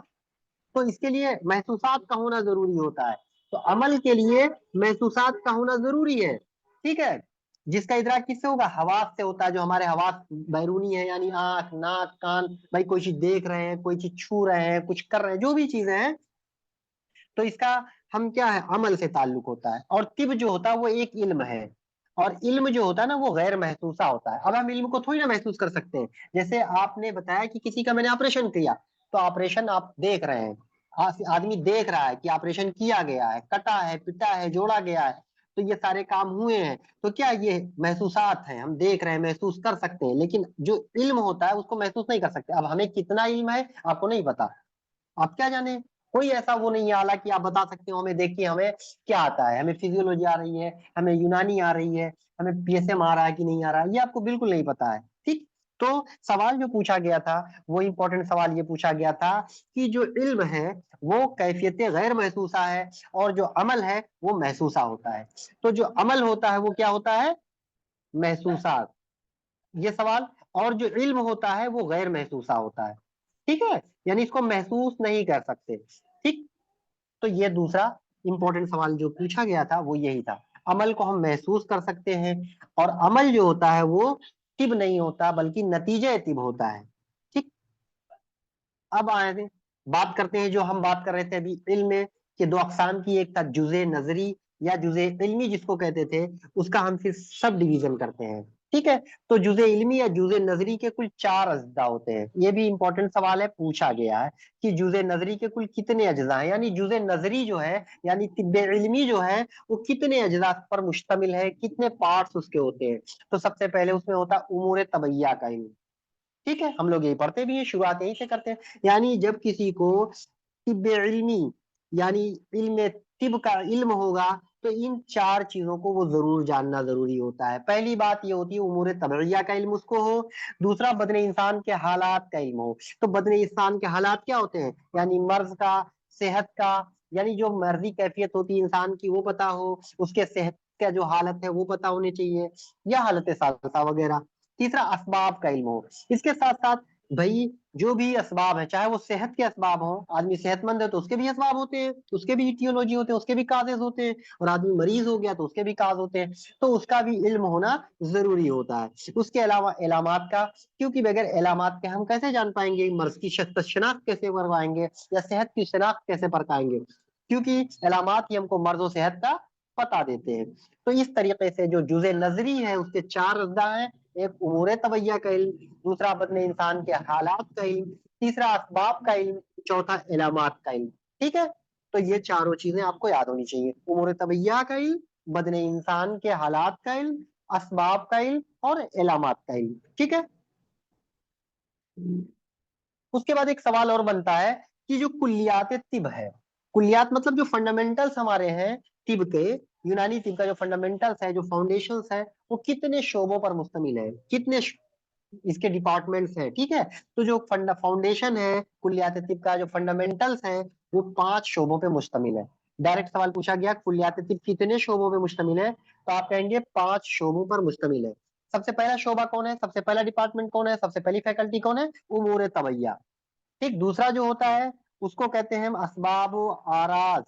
तो इसके लिए महसूसात का होना जरूरी होता है। तो अमल के लिए महसूसात का होना जरूरी है, ठीक है। जिसका इदराक किससे होगा, हवास से होता है, जो हमारे हवास बैरूनी है, यानी आंख, नाक, कान, भाई कोई चीज देख रहे हैं, कोई चीज छू रहे हैं, कुछ कर रहे हैं, जो भी चीजें हैं, तो इसका हम क्या है, अमल से ताल्लुक होता है। और तिब जो होता है वो एक इल्म है, और इल्म जो होता है ना वो गैर महसूसा होता है। अब हम इल्म को थोड़ी ना महसूस कर सकते हैं। जैसे आपने बताया कि किसी का मैंने ऑपरेशन किया, तो ऑपरेशन आप देख रहे हैं, आदमी देख रहा है कि ऑपरेशन किया गया है, कटा है, पिटा है, जोड़ा गया है, तो ये सारे काम हुए हैं। तो क्या ये महसूसात हैं, हम देख रहे हैं, महसूस कर सकते हैं। लेकिन जो इल्म होता है उसको महसूस नहीं कर सकते। अब हमें कितना इल्म है आपको नहीं पता, आप क्या जाने, कोई ऐसा वो नहीं है आला कि आप बता सकते हो हमें, देखिए हमें क्या आता है, हमें फिजियोलॉजी आ रही है, हमें यूनानी आ रही है, हमें पीएसएम आ रहा है कि नहीं आ रहा है, ये आपको बिल्कुल नहीं पता है, ठीक। तो सवाल जो पूछा गया था, वो इंपॉर्टेंट सवाल ये पूछा गया था कि जो इल्म है वो कैफियत गैर महसूसा है, और जो अमल है वो महसूसा होता है। तो जो अमल होता है वो क्या होता है, महसूसा, ये सवाल। और जो इल्म होता है वो गैर महसूसा होता है, ठीक है, यानी इसको महसूस नहीं कर सकते, ठीक। तो ये दूसरा इंपॉर्टेंट सवाल जो पूछा गया था वो यही था। अमल को हम महसूस कर सकते हैं, और अमल जो होता है वो तिब नहीं होता, बल्कि नतीजे तिब होता है, ठीक। अब आए थे, बात करते हैं, जो हम बात कर रहे थे अभी इल्म के दो अकसाम की, एक था जुजे नजरी या जुजे इल्मी जिसको कहते थे, उसका हम फिर सब डिवीजन करते हैं, ठीक है। तो जुजे इल्मी या जुजे नजरी के कुल 4 अज्जा होते हैं। ये भी इंपॉर्टेंट सवाल है, पूछा गया है कि जुजे नजरी के कुल कितने अज्जा हैं, यानी जुजे नजरी जो है, यानी तिब्बे इल्मी जो है, वो कितने अज्जा पर मुश्तमिल है, कितने पार्ट्स उसके होते हैं। तो सबसे पहले उसमें होता है उमूर तबैया का इल्म, ठीक है, हम लोग यही पढ़ते भी हैं, शुरुआत यहीं से करते हैं। यानी जब किसी को तिब्बे इल्मी, यानी इल्म तिब का इल्म होगा, तो इन 4 चीजों को वो जरूर जानना जरूरी होता है। पहली बात ये होती है उमूर तबैया का इल्म उसको हो। दूसरा बदन इंसान के हालात का इल्म हो। तो बदन इंसान के हालात क्या होते हैं, यानी मर्ज का, सेहत का, यानी जो मर्जी कैफियत होती है इंसान की वो पता हो, उसके सेहत का जो हालत है वो पता होनी चाहिए, या हालत सालसा वगैरह। तीसरा असबाब का इल्म हो। इसके साथ साथ भाई जो भी असबाब है, चाहे वो सेहत के असबाब हो, आदमी सेहतमंद है तो उसके भी असबाब होते हैं, उसके भी इटियोलॉजी होते हैं, उसके भी काजेज होते हैं, और आदमी मरीज हो गया तो उसके भी काज होते हैं, तो उसका भी इल्म होना जरूरी होता है। उसके अलावा इलामात का, क्योंकि बगैर इलामात के हम कैसे जान पाएंगे, मर्ज की शनाख्त कैसे करवाएंगे, या सेहत की शनाख्त कैसे परखाएंगे, क्योंकि इलामात ही हमको मर्ज और सेहत का पता देते हैं। तो इस तरीके से जो जुजे नजरी है उसके 4 अज्जा हैं, एक उमूर तबैया का इल्म, दूसरा बदन इंसान के हालात का इल्म, तीसरा असबाब का इल्म, चौथा इलामात का इल्म, ठीक है। तो ये चारों चीजें आपको याद होनी चाहिए, उमूर तबैया का इल्म, बदन इंसान के हालात का इल्म, असबाब का इल्म, और इलामात का इल्म, ठीक है। उसके बाद एक सवाल और बनता है कि जो कुल्लियात तिब है, कुल्लियात मतलब जो फंडामेंटल्स हमारे हैं तिब के, यूनानी तिब का जो फंडामेंटल्स है, जो फाउंडेशंस है, वो कितने शोबों पर मुश्तमिल है, कितने इसके डिपार्टमेंट्स हैं, ठीक है। तो जो फाउंडेशन है कुलियात तिब का, जो फंडामेंटल्स है, वो 5 शोबों पे मुश्तमिल है। डायरेक्ट सवाल पूछा गया कुलियात तिब कितने शोबों पे मुश्तमिल है, तो आप कहेंगे 5 शोबों पर मुश्तमिल है। सबसे पहला शोबा कौन है, सबसे पहला डिपार्टमेंट कौन है, सबसे पहली फैकल्टी कौन है, उमूर तबैया, ठीक। दूसरा जो होता है उसको कहते हैं हम असबाब आराज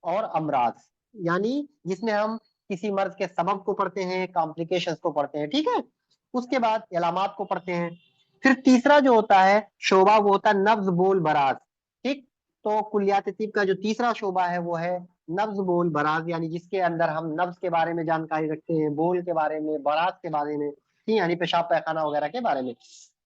और अमराज, यानी जिसमें हम किसी मर्ज के सबब को पढ़ते हैं, कॉम्प्लिकेशंस को पढ़ते हैं, ठीक है। उसके बाद इलामात को पढ़ते हैं। फिर तीसरा जो होता है शोबा, वो होता है नब्ज बोल बराज, ठीक। तो कुलियात तिब का जो तीसरा शोबा है वो है नब्ज बोल बराज, यानी जिसके अंदर हम नब्ज के बारे में जानकारी रखते हैं, बोल के बारे में, बराज के बारे में, ठीक, यानी पेशाब पैखाना वगैरह के बारे में।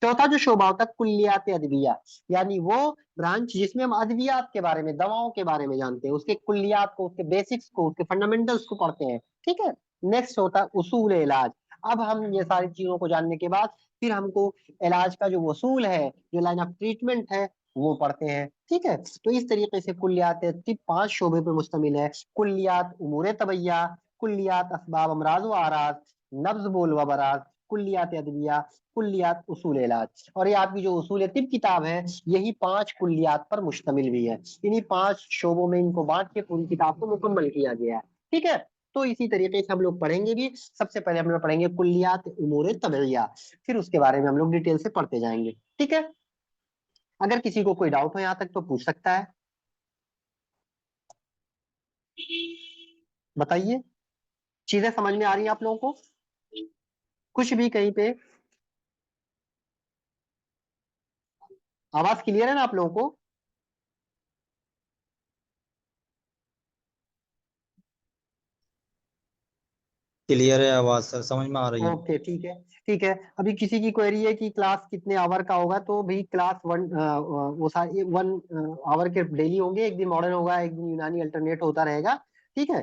चौथा जो शोबा होता है कुलियात अदविया, यानी वो ब्रांच जिसमें हम अद्वियात के बारे में, दवाओं के बारे में जानते हैं, उसके कुल्लियात को, उसके बेसिक्स को, उसके फंडामेंटल्स को पढ़ते हैं, ठीक है। नेक्स्ट होता है उसूल इलाज। अब हम ये सारी चीजों को जानने के बाद फिर हमको इलाज का जो उसूल है, जो लाइन ऑफ ट्रीटमेंट है, वो पढ़ते हैं। ठीक है, तो इस तरीके से कुल्लियात तिब 5 शोबे पर मुश्तमिल है। कुल्लियात उमूर तबैया, कुल्लियात असबाब अमराज व आराज, नब्ज बोल व बराज, कुल्लियात अदविया, कुल्लियात उसूल इलाज। और ये आपकी जो उसूल तिब किताब है, यही 5 कुल्लियात पर मुश्तमिल भी है। इन्हीं 5 शोबों में इनको बांट के पूरी किताब को मुकम्मल किया गया है। ठीक है, तो इसी तरीके से हम लोग पढ़ेंगे भी। सबसे पहले हम लोग पढ़ेंगे कुल्लियात उमूर तबैया, फिर उसके बारे में हम लोग डिटेल से पढ़ते जाएंगे। ठीक है, अगर किसी को कोई डाउट हो यहाँ तक तो पूछ सकता है, बताइए। चीजें समझ में आ रही हैं आप लोगों को? कुछ भी कहीं पे आवाज क्लियर है ना आप लोगों को? क्लियर है आवाज सर, समझ में आ रही है। ओके, ठीक है। ठीक है, अभी किसी की क्वेरी है कि क्लास कितने आवर का होगा, तो भी क्लास वो सारे 1 आवर के डेली होंगे। एक दिन मॉडर्न होगा, एक दिन यूनानी, अल्टरनेट होता रहेगा। ठीक है,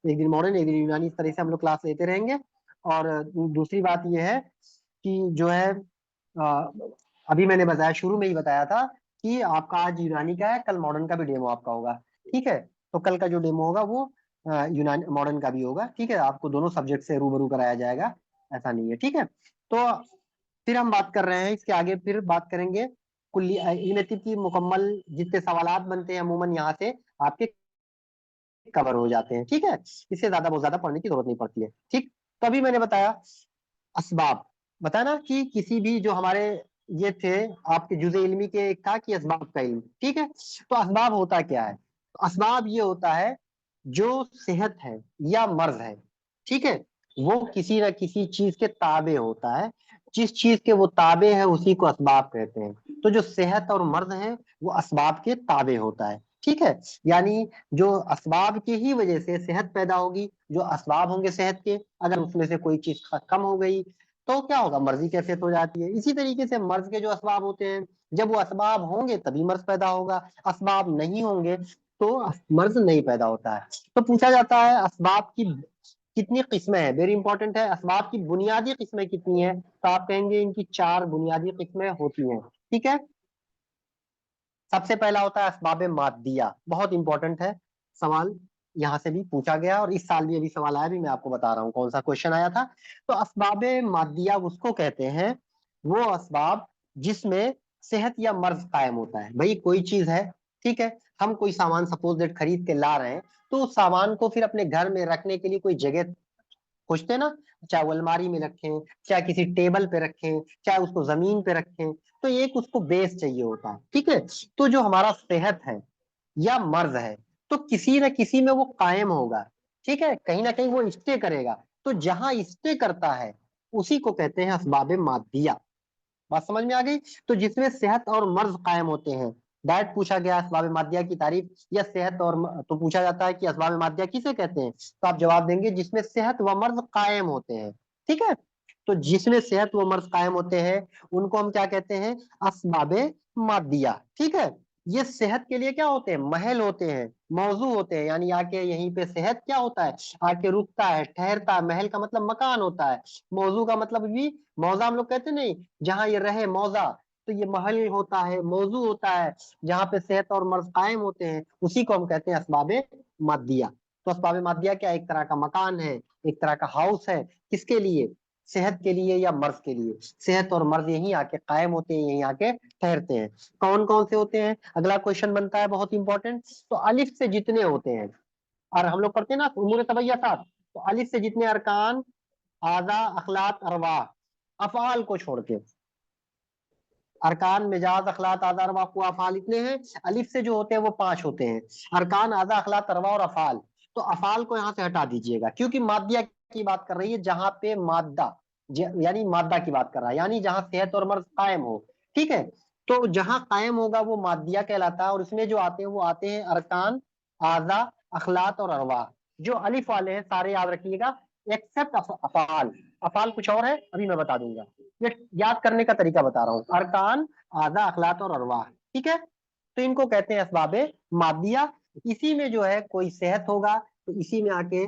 एक दिन मॉडर्न, एक दिन यूनानी, इस तरह से हम लोग क्लास लेते रहेंगे। और दूसरी बात यह है कि जो है अ, अभी मैंने बताया, शुरू में ही बताया था कि आपका आज यूनानी का है, कल मॉडर्न का भी डेमो आपका होगा। ठीक है, तो कल का जो डेमो होगा वो यूनानी मॉडर्न का भी होगा। ठीक है, आपको दोनों सब्जेक्ट से रूबरू कराया जाएगा, ऐसा नहीं है। ठीक है, तो फिर हम बात कर रहे हैं इसके आगे, फिर बात करेंगे कुल्ली इल्म की मुकम्मल जितने सवालात बनते हैं अमूमन यहाँ से आपके कवर हो जाते हैं। ठीक है, इससे ज्यादा बहुत ज्यादा पढ़ने की जरूरत नहीं पड़ती है। ठीक, तो अभी मैंने बताया असबाब, बताया ना कि किसी भी जो हमारे ये थे आपके जुज़े इल्मी के, एक था कि असबाब का इल्म। ठीक है, तो असबाब होता क्या है? तो असबाब ये होता है जो सेहत है या मर्ज है, ठीक है, वो किसी न किसी चीज के ताबे होता है। जिस चीज के वो ताबे है उसी को असबाब कहते हैं। तो जो सेहत और मर्ज है वो असबाब के ताबे होता है। ठीक है, यानी जो असबाब की ही वजह से सेहत पैदा होगी, जो असबाब होंगे सेहत के, अगर उसमें से कोई चीज कम हो गई तो क्या होगा? मर्जी कैफियत हो जाती है। इसी तरीके से मर्ज के जो असबाब होते हैं, जब वो असबाब होंगे तभी मर्ज पैदा होगा, असबाब नहीं होंगे तो मर्ज नहीं पैदा होता है। तो पूछा जाता है असबाब की कितनी किस्में हैं, वेरी इंपॉर्टेंट है, असबाब की बुनियादी किस्में कितनी हैं? तो आप कहेंगे इनकी 4 बुनियादी किस्में होती हैं। ठीक है, सबसे पहला होता है असबाब मादिया, बहुत इंपॉर्टेंट है, सवाल यहाँ से भी पूछा गया और इस साल भी अभी सवाल आया भी, मैं आपको बता रहा हूँ कौन सा क्वेश्चन आया था। तो असबाब मादिया उसको कहते हैं, वो असबाब जिसमें सेहत या मर्ज कायम होता है। भाई कोई चीज है, ठीक है, हम कोई सामान सपोज दैट खरीद के ला रहे हैं, तो उस सामान को फिर अपने घर में रखने के लिए कोई जगह खोजते हैं ना, चाहे वो अलमारी में रखें, चाहे किसी टेबल पे रखें, चाहे उसको जमीन पे रखें, तो एक उसको बेस चाहिए होता है। ठीक है, तो जो हमारा सेहत है या मर्ज है, तो किसी न किसी में वो कायम होगा। ठीक है, कहीं ना कहीं वो स्टे करेगा। तो जहां स्टे करता है उसी को कहते हैं असबाब मादिया। बात समझ में आ गई? तो जिसमें सेहत और मर्ज कायम होते हैं, डायरेक्ट पूछा गया असबाब मादिया की तारीफ या सेहत और तो पूछा जाता है कि असबाब मादिया किसे कहते हैं, तो आप जवाब देंगे जिसमें सेहत व मर्ज कायम होते हैं। ठीक है, तो जिसमें सेहत व मर्ज कायम होते हैं उनको हम क्या कहते हैं? असबाब मादिया। ठीक है, ये सेहत के लिए क्या होते हैं? महल होते हैं, मौजू होते हैं, यानी आके यहीं पे सेहत क्या होता है? आके रुकता है, ठहरता है। महल का मतलब मकान होता है, मौजू का मतलब भी मौजा हम लोग कहते नहीं, जहां ये रहे मौजा, तो ये महल होता है, मौजू होता है, जहां पे सेहत और मर्ज कायम होते हैं, उसी को हम कहते हैं असबाब मादिया। तो असबाब मादिया क्या? एक तरह का मकान है, एक तरह का हाउस है, किसके लिए? सेहत के लिए या मर्ज के लिए। सेहत और मर्ज यहीं आके कायम होते हैं, यहीं आके ठहरते हैं। कौन कौन से होते हैं? अगला क्वेश्चन बनता है बहुत इंपॉर्टेंट। तो अलिफ से जितने होते हैं, और हम लोग पढ़ते हैं ना उमूर तबैया साथ, तो अलिफ से जितने अरकान, आजा, अखलाक, अरवा, अफआल को छोड़ के, अरकान, मिजाज, अखलाक, आजा, अरवा, अफआल इतने हैं। अलिफ से जो होते हैं वो 5 होते हैं, अरकान, आजा, अखलाक, अरवा और अफआल। तो अफआल को यहाँ से हटा दीजिएगा, क्योंकि मादिया की बात कर रही है, जहां पे मादा यानी मादा की बात कर रहा है, यानी जहां सेहत और मर्ज कायम हो। ठीक है, तो जहां कायम होगा वो मादिया कहलाता है। और इसमें जो आते हैं वो आते हैं अरकान, आजा, अखलाक और अरवा। जो अलिफ वाले हैं सारे याद रखिएगा, एक्सेप्ट अफआल। अफआल कुछ और है, अभी मैं बता दूंगा। ये याद करने का तरीका बता रहा हूँ, अरकान, आदा, अखलाक और अरवाह। ठीक है, तो इनको कहते हैं असबाबे मादिया। इसी में जो है कोई सेहत होगा तो इसी में आके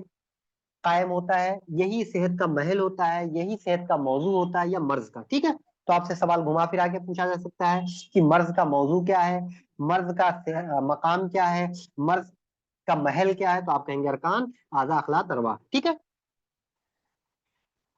قائم ہوتا ہے، یہی صحت کا محل ہوتا ہے، یہی صحت کا موضوع ہوتا ہے یا مرض کا. ٹھیک ہے، تو آپ سے سوال گھما پھرا کے پوچھا جا سکتا ہے کہ مرض کا موضوع کیا ہے، مرض کا مقام کیا ہے، مرض کا محل کیا ہے. تو آپ کہیں گے ارکان، اعضاء، اخلاق، ارواح. ٹھیک ہے.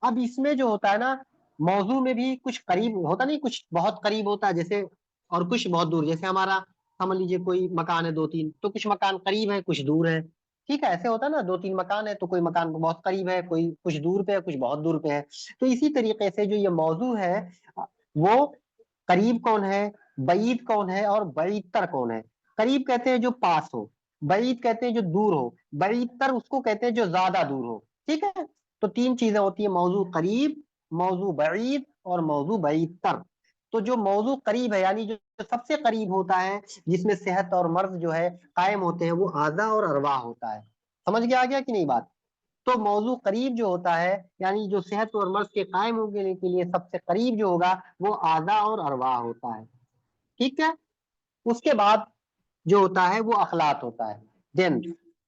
اب اس میں جو ہوتا ہے نا، موضوع میں بھی کچھ قریب ہوتا نہیں، کچھ بہت قریب ہوتا ہے جیسے، اور کچھ بہت دور. جیسے ہمارا سمجھ لیجیے کوئی مکان ہے 2-3، تو کچھ مکان قریب ہے کچھ دور ہے. ٹھیک ہے، ایسے ہوتا ہے نا، 2-3 مکان ہے تو کوئی مکان بہت قریب ہے، کوئی کچھ دور پہ ہے، کچھ بہت دور پہ ہے. تو اسی طریقے سے جو یہ موضوع ہے وہ قریب کون ہے، بعید کون ہے، اور بعید تر کون ہے. قریب کہتے ہیں جو پاس ہو، بعید کہتے ہیں جو دور ہو، بعید تر اس کو کہتے ہیں جو زیادہ دور ہو. ٹھیک ہے. تو 3 چیزیں ہوتی ہیں، موضوع قریب، موضوع بعید، اور موضوع بعید تر. تو جو موضوع قریب ہے، یعنی جو سب سے قریب ہوتا ہے، جس میں صحت اور مرض جو ہے قائم ہوتے ہیں، وہ اعضاء اور ارواح ہوتا ہے. سمجھ گیا آ گیا کہ نہیں بات؟ تو موضوع قریب جو ہوتا ہے، یعنی جو صحت اور مرض کے قائم ہونے کے لیے سب سے قریب جو ہوگا، وہ اعضاء اور ارواح ہوتا ہے. ٹھیک ہے. اس کے بعد جو ہوتا ہے وہ اخلاق ہوتا ہے. دین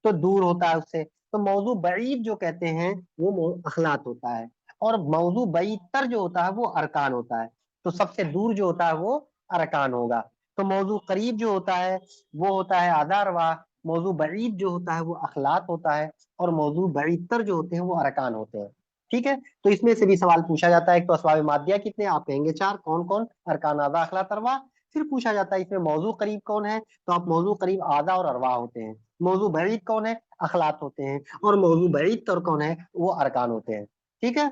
تو دور ہوتا ہے اس سے. تو موضوع بعید جو کہتے ہیں وہ اخلاق ہوتا ہے، اور موضوع بعید تر جو ہوتا ہے وہ ارکان ہوتا ہے. تو سب سے دور جو ہوتا ہے وہ ارکان ہوگا. تو موضوع قریب جو ہوتا ہے وہ ہوتا ہے اعضاء، ارواح. موضوع بعید جو ہوتا ہے وہ اخلاق ہوتا ہے، اور موضوع بعید تر جو ہوتے ہیں وہ ارکان ہوتے ہیں. ٹھیک ہے. تو اس میں سے بھی سوال پوچھا جاتا ہے. ایک تو اسباب مادیہ کتنے، آپ کہیں گے 4. کون کون؟ ارکان، اعضاء، اخلاق، ارواح. پھر پوچھا جاتا ہے اس میں موضوع قریب کون ہے، تو آپ موضوع قریب اعضاء اور ارواح ہوتے ہیں. موضوع بعید کون ہے، اخلاق ہوتے ہیں. اور موضوع بعید تر کون ہے، وہ ارکان ہوتے ہیں. ٹھیک ہے،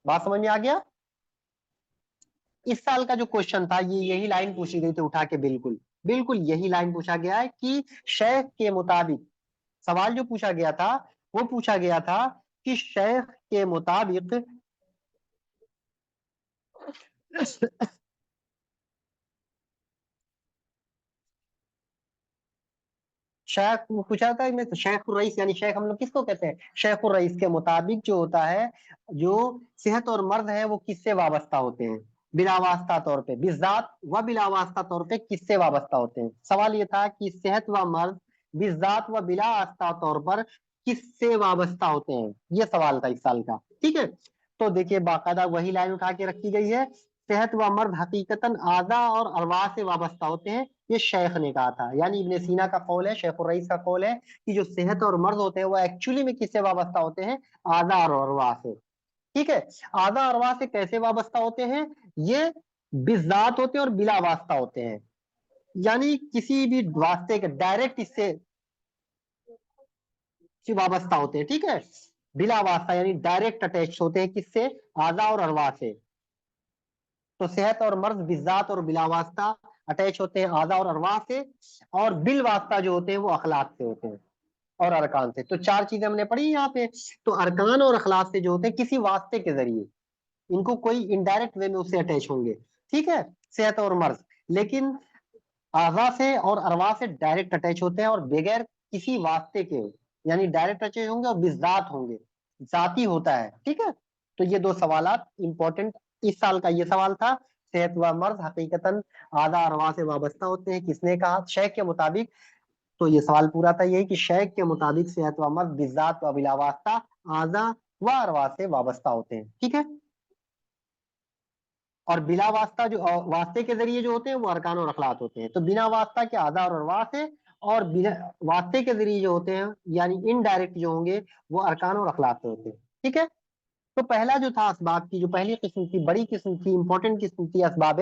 بات سمجھ میں آ گیا؟ اس سال کا جو کوشچن تھا یہ یہی لائن پوچھی گئی تھی اٹھا کے، بالکل بالکل یہی لائن پوچھا گیا ہے کہ شیخ کے مطابق. سوال جو پوچھا گیا تھا وہ پوچھا گیا تھا کہ شیخ کے مطابق شیخ پوچھا تھا میں، شیخ الرئیس، یعنی شیخ ہم لوگ کس کو کہتے ہیں، شیخ الرئیس کے مطابق جو ہوتا ہے، جو صحت اور مرض ہے وہ کس سے وابستہ ہوتے ہیں، بلا واسطہ طور پہ، بالذات و بلا واسطہ طور پہ کس سے وابستہ ہوتے ہیں. سوال یہ تھا کہ صحت و مرض بالذات و بلا واسطہ طور پر کس سے وابستہ ہوتے ہیں، یہ سوال تھا اس سال کا. ٹھیک ہے. تو دیکھیے باقاعدہ وہی لائن اٹھا کے رکھی گئی ہے، صحت و مرض حقیقتاً اعضاء اور ارواح سے وابستہ ہوتے ہیں. یہ شیخ نے کہا تھا، یعنی ابن سینا کا قول ہے، شیخ الرئیس کا قول ہے کہ جو صحت اور مرض ہوتے ہیں وہ ایکچولی میں کس سے وابستہ ہوتے ہیں، اعضاء اور ارواح سے. ٹھیک ہے. اعضاء اور ارواح سے کیسے وابستہ ہوتے ہیں، یہ بالذات ہوتے ہیں اور بلا واسطہ ہوتے ہیں، یعنی کسی بھی واسطے کے ڈائریکٹ اس سے وابستہ ہوتے ہیں. ٹھیک ہے. بلا واسطہ یعنی ڈائریکٹ اٹیچ ہوتے ہیں کس سے، اعضاء اور ارواح سے. تو صحت اور مرض بالذات اور بلا واسطہ اٹیچ ہوتے ہیں اعضاء اور ارواح سے، اور بالواسطہ جو ہوتے ہیں وہ اخلاق سے ہوتے ہیں اور ارکان سے. تو 4 چیزیں ہم نے پڑھی یہاں پہ. تو ارکان اور اخلاق سے جو ہوتے ہیں کسی واسطے کے ذریعے، ان کو کوئی انڈائریکٹ وے میں اس سے اٹیچ ہوں گے. ٹھیک ہے. صحت اور مرض لیکن اعضاء سے اور ارواح سے ڈائریکٹ اٹیچ ہوتے ہیں، اور بغیر کسی واسطے کے، یعنی ڈائریکٹ اٹیچ ہوں گے اور بالذات ہوں گے، ذاتی ہوتا ہے. ٹھیک ہے. تو یہ 2 سوالات امپورٹنٹ اس سال کا یہ سوال تھا، صحت و مرض حقیقتاً اعضاء ارواح سے وابستہ ہوتے ہیں، کس نے کہا، شیخ کے مطابق. تو یہ سوال پورا تھا یہی کہ شیخ کے مطابق صحت و مرض بالذات و بلا واسطہ اعضاء و ارواح سے وابستہ ہوتے ہیں. ٹھیک ہے. اور بلا واسطہ جو واسطے کے ذریعے جو ہوتے ہیں وہ ارکان اور اخلاق ہوتے ہیں. تو بنا واسطہ کے اعضاء اور ارواح سے، اور بنا واسطے کے ذریعے جو ہوتے ہیں یعنی انڈائریکٹ جو ہوں گے وہ ارکان اور اخلاق سے ہوتے ہیں. ٹھیک ہے. تو پہلا جو تھا اسباب کی جو پہلی قسم تھی، بڑی قسم تھی، امپورٹنٹ قسم تھی، اسباب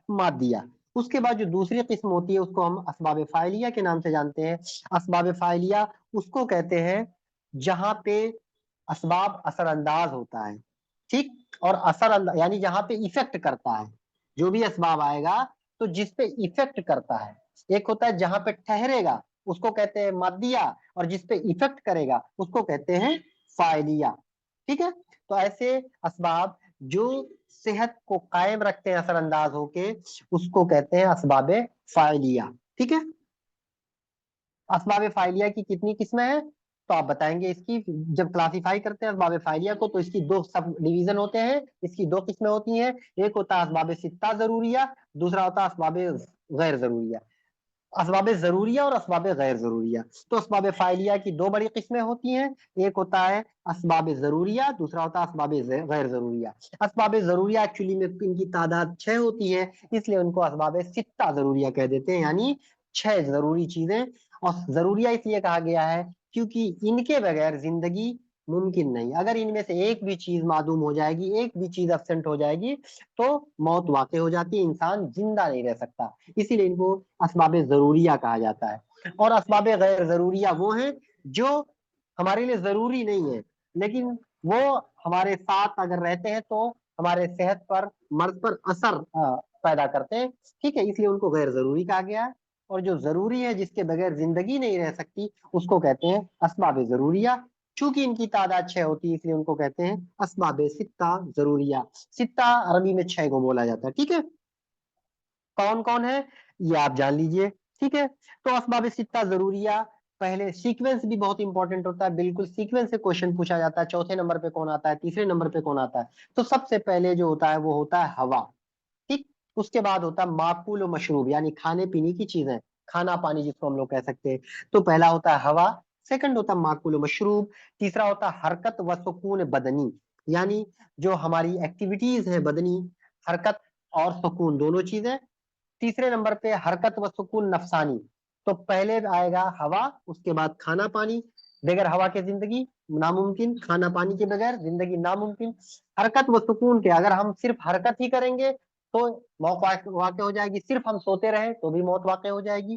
مادیہ. اس کے بعد جو دوسری قسم ہوتی ہے اس کو ہم اسباب فاعلیہ کے نام سے جانتے ہیں. اسباب فاعلیہ اس کو کہتے ہیں جہاں پہ اسباب اثر انداز ہوتا ہے. ٹھیک. اور اثر انداز یعنی جہاں پہ ایفیکٹ کرتا ہے، جو بھی اسباب آئے گا تو جس پہ ایفیکٹ کرتا ہے. ایک ہوتا ہے جہاں پہ ٹھہرے گا اس کو کہتے ہیں مادیہ، اور جس پہ ایفیکٹ کرے گا اس کو کہتے ہیں فاعلیہ. ٹھیک ہے. تو ایسے اسباب جو صحت کو قائم رکھتے ہیں اثر انداز ہو کے، اس کو کہتے ہیں اسباب فاعلیہ. ٹھیک ہے. اسباب فاعلیہ کی کتنی قسمیں ہیں تو آپ بتائیں گے. اس کی جب کلاسیفائی کرتے ہیں اسباب فاعلیہ کو تو اس کی 2 سب ڈویژن ہوتے ہیں، اس کی 2 قسمیں ہوتی ہیں. ایک ہوتا ہے اسباب ستہ ضروریہ، دوسرا ہوتا ہے اسباب غیر ضروریہ. اسباب ضروریہ اور اسباب غیر ضروریہ. تو اسباب فاعلیہ کی دو بڑی قسمیں ہوتی ہیں، ایک ہوتا ہے اسباب ضروریہ، دوسرا ہوتا ہے اسباب غیر ضروریہ. اسباب ضروریہ ایکچولی میں ان کی تعداد 6 ہوتی ہے، اس لیے ان کو اسباب ستہ ضروریہ کہہ دیتے ہیں، یعنی 6 ضروری چیزیں. اور ضروریہ اس لیے کہا گیا ہے کیونکہ ان کے بغیر زندگی ممکن نہیں. اگر ان میں سے ایک بھی چیز معدوم ہو جائے گی، ایک بھی چیز ابسنٹ ہو جائے گی تو موت واقع ہو جاتی ہے، انسان زندہ نہیں رہ سکتا. اسی لیے ان کو اسباب ضروریہ کہا جاتا ہے. اور اسباب غیر ضروریہ وہ ہیں جو ہمارے لیے ضروری نہیں ہے، لیکن وہ ہمارے ساتھ اگر رہتے ہیں تو ہمارے صحت پر، مرض پر اثر پیدا کرتے ہیں. ٹھیک ہے، اس لیے ان کو غیر ضروری کہا گیا ہے. اور جو ضروری ہے، جس کے بغیر زندگی نہیں رہ سکتی، اس کو کہتے ہیں اسباب ضروریہ. چونکہ ان کی تعداد 6 ہوتی ہے، اس لیے ان کو کہتے ہیں اسباب ستہ ضروریہ. ستہ عربی میں 6 کو بولا جاتا ہے. ٹھیک ہے، کون کون ہے یہ آپ جان لیجئے. ٹھیک ہے، تو اسباب ستہ ضروریہ، پہلے سیکوینس بھی بہت امپورٹنٹ ہوتا ہے، بالکل سیکوینس سے کوشچن پوچھا جاتا ہے. چوتھے نمبر پہ کون آتا ہے، تیسرے نمبر پہ کون آتا ہے. تو سب سے پہلے جو ہوتا ہے وہ ہوتا ہے ہوا. ٹھیک، اس کے بعد ہوتا ہے معقول و مشروب، یعنی کھانے پینے کی چیزیں، کھانا پانی جس کو ہم لوگ کہہ سکتے ہیں. تو پہلا ہوتا ہے ہوا، سیکنڈ ہوتا ہے معقول و مشروب، تیسرا ہوتا ہے حرکت و سکون بدنی، یعنی جو ہماری ایکٹیویٹیز ہیں بدنی، حرکت اور سکون دونوں چیزیں. تیسرے نمبر پہ حرکت و سکون نفسانی. تو پہلے آئے گا ہوا، اس کے بعد کھانا پانی. بغیر ہوا کے زندگی ناممکن، کھانا پانی کے بغیر زندگی ناممکن. حرکت و سکون کے اگر ہم صرف حرکت ہی کریں گے تو موت واقع ہو جائے گی، صرف ہم سوتے رہے تو بھی موت واقع ہو جائے گی.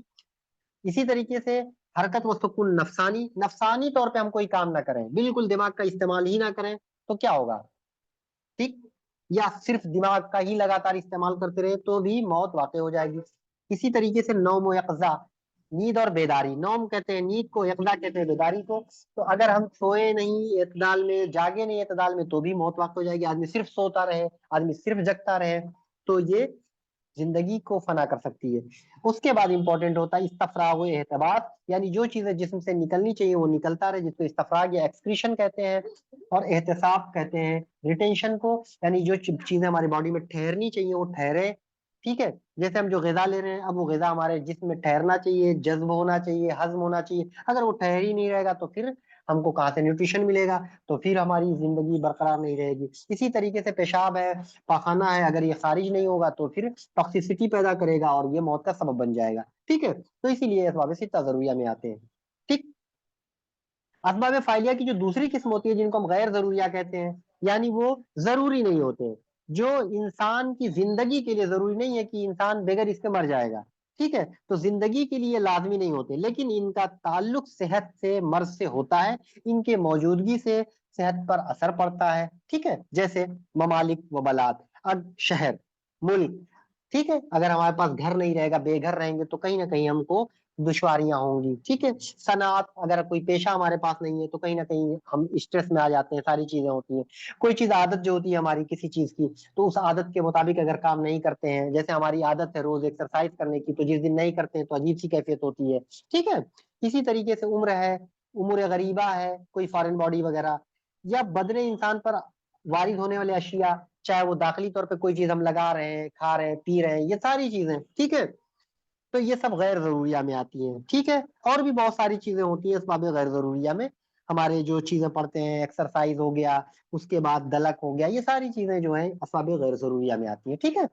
اسی طریقے سے حرکت و سکون نفسانی، نفسانی طور پہ ہم کوئی کام نہ کریں، بالکل دماغ کا استعمال ہی نہ کریں تو کیا ہوگا. ٹھیک، یا صرف دماغ کا ہی لگاتار استعمال کرتے رہے تو بھی موت واقع ہو جائے گی. اسی طریقے سے نوم و یقظہ، نیند اور بیداری. نوم کہتے ہیں نیند کو، یقظہ کہتے ہیں بیداری کو. تو اگر ہم سوئے نہیں اعتدال میں، جاگے نہیں اعتدال میں، تو بھی موت واقع ہو جائے گی. آدمی صرف سوتا رہے، آدمی صرف جگتا رہے تو یہ زندگی کو فنا کر سکتی ہے. اس کے بعد امپورٹنٹ ہوتا ہے استفراغ و احتباط، یعنی جو چیزیں جسم سے نکلنی چاہیے وہ نکلتا رہے، جس کو استفراغ یا ایکسکریشن کہتے ہیں. اور احتساب کہتے ہیں ریٹینشن کو، یعنی جو چیزیں ہماری باڈی میں ٹھہرنی چاہیے وہ ٹھہرے. ٹھیک ہے، جیسے ہم جو غذا لے رہے ہیں، اب وہ غذا ہمارے جسم میں ٹھہرنا چاہیے، جذب ہونا چاہیے، ہضم ہونا چاہیے. اگر وہ ٹھہر ہی نہیں رہے گا تو پھر ہم کو کہاں سے نیوٹریشن ملے گا، تو پھر ہماری زندگی برقرار نہیں رہے گی. اسی طریقے سے پیشاب ہے، پاخانہ ہے، اگر یہ خارج نہیں ہوگا تو پھر ٹاکسیسٹی پیدا کرے گا اور یہ موت کا سبب بن جائے گا. ٹھیک ہے، تو اسی لیے اسباب ستہ ضروریہ میں آتے ہیں. ٹھیک، اسباب فاعلیہ کی جو دوسری قسم ہوتی ہے جن کو ہم غیر ضروریہ کہتے ہیں، یعنی وہ ضروری نہیں ہوتے، جو انسان کی زندگی کے لیے ضروری نہیں ہے کہ انسان بغیر اس کے مر جائے گا. ٹھیک ہے، تو زندگی کے لیے لازمی نہیں ہوتے، لیکن ان کا تعلق صحت سے، مرض سے ہوتا ہے. ان کے موجودگی سے صحت پر اثر پڑتا ہے. ٹھیک ہے، جیسے ممالک و بلاد، شہر، ملک. ٹھیک ہے، اگر ہمارے پاس گھر نہیں رہے گا، بے گھر رہیں گے تو کہیں نہ کہیں ہم کو دشواریاں ہوں گی. ٹھیک ہے، صنعت، اگر کوئی پیشہ ہمارے پاس نہیں ہے تو کہیں نہ کہیں ہم اسٹریس میں آ جاتے ہیں، ساری چیزیں ہوتی ہیں. کوئی چیز عادت جو ہوتی ہے ہماری کسی چیز کی، تو اس عادت کے مطابق اگر کام نہیں کرتے ہیں، جیسے ہماری عادت ہے روز ایکسرسائز کرنے کی، تو جس دن نہیں کرتے ہیں تو عجیب سی کیفیت ہوتی ہے. ٹھیک ہے، اسی طریقے سے عمر ہے، عمر غریبہ ہے، کوئی فارن باڈی وغیرہ، یا بدن انسان پر وارد ہونے والے اشیاء، چاہے وہ داخلی طور پہ کوئی چیز ہم لگا رہے ہیں، کھا رہے ہیں، پی رہے ہیں، یہ ساری چیزیں. ٹھیک ہے، تو یہ سب غیر ضروریہ میں آتی ہیں. ٹھیک ہے، اور بھی بہت ساری چیزیں ہوتی ہیں اسباب غیر ضروریہ میں. ہمارے جو چیزیں پڑھتے ہیں، ایکسرسائز ہو گیا، اس کے بعد دلک ہو گیا، یہ ساری چیزیں جو ہیں اسباب غیر ضروریہ میں آتی ہیں. ٹھیک ہے،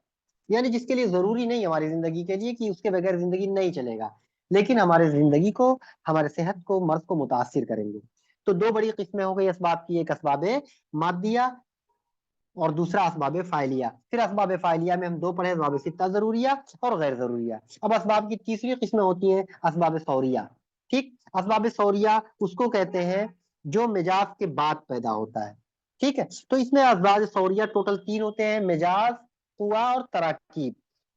یعنی جس کے لیے ضروری نہیں ہماری زندگی کے لیے کہ اس کے بغیر زندگی نہیں چلے گا، لیکن ہمارے زندگی کو، ہمارے صحت کو، مرض کو متاثر کریں گے. تو دو بڑی قسمیں ہو گئی اسباب کی، ایک اسباب مادیہ اور دوسرا اسباب فاعلیہ. پھر اسباب فاعلیہ میں ہم دو پڑھے، اسباب ستہ ضروریہ اور غیر ضروریہ. اب اسباب کی تیسری قسمیں ہوتی ہیں اسباب سوریہ. ٹھیک، اسباب سوریہ اس کو کہتے ہیں جو مجاز کے بعد پیدا ہوتا ہے. ٹھیک ہے، تو اس میں اسباب سوریہ ٹوٹل 3 ہوتے ہیں، مجاز، قوا اور تراکیب.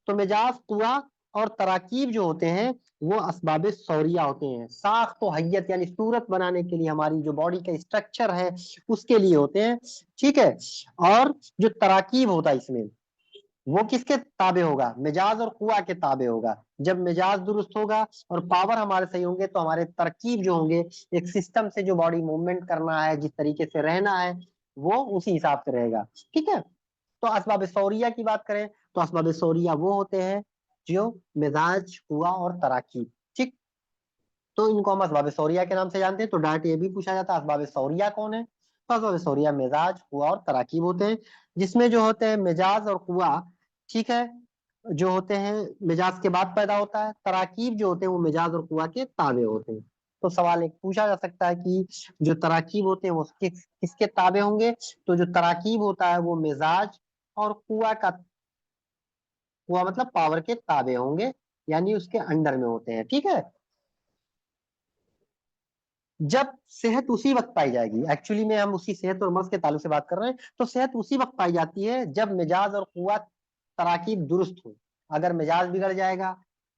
تو مجاز، قوا اور تراکیب جو ہوتے ہیں وہ اسباب سوریہ ہوتے ہیں. ساخت و حیت یعنی صورت بنانے کے لیے، ہماری جو باڈی کا اسٹرکچر ہے اس کے لیے ہوتے ہیں. ٹھیک ہے، اور جو تراکیب ہوتا ہے اس میں وہ کس کے تابع ہوگا، مجاز اور قوا کے تابع ہوگا. جب مجاز درست ہوگا اور پاور ہمارے صحیح ہوں گے تو ہمارے ترکیب جو ہوں گے، ایک سسٹم سے جو باڈی موومنٹ کرنا ہے، جس طریقے سے رہنا ہے، وہ اسی حساب سے رہے گا. ٹھیک ہے، تو اسباب سوریہ کی بات کریں تو اسباب سوریہ وہ ہوتے ہیں جو مزاج، قوا اور تراکیب، ٹھیک. تو ان کو ہم اسباب سوریہ کے نام سے جانتے ہیں. تو ڈائریکٹ یہ بھی پوچھا جاتا ہے اسباب سوریہ کون ہے. تو اسباب سوریہ مزاج، قوا اور تراکیب ہوتے ہیں، جس میں جو ہوتے ہیں مزاج اور قوا، ٹھیک ہے، جو ہوتے ہیں مزاج کے بعد پیدا ہوتا ہے. تراکیب جو ہوتے ہیں وہ مزاج اور قوا کے تابع ہوتے ہیں. تو سوال ایک پوچھا جا سکتا ہے کہ جو تراکیب ہوتے ہیں وہ کس کے تابع ہوں گے. تو جو تراکیب ہوتا ہے وہ مزاج اور قوا مطلب پاور کے تابع ہوں گے، یعنی اس کے انڈر میں ہوتے ہیں. ٹھیک ہے. جب صحت اسی وقت پائی جائے گی، ایکچولی میں ہم اسی صحت اور مرض کے تعلق سے بات کر رہے ہیں، تو صحت اسی وقت پائی جاتی ہے جب مزاج اور قوت تراکیب درست ہو. اگر مزاج بگڑ جائے گا،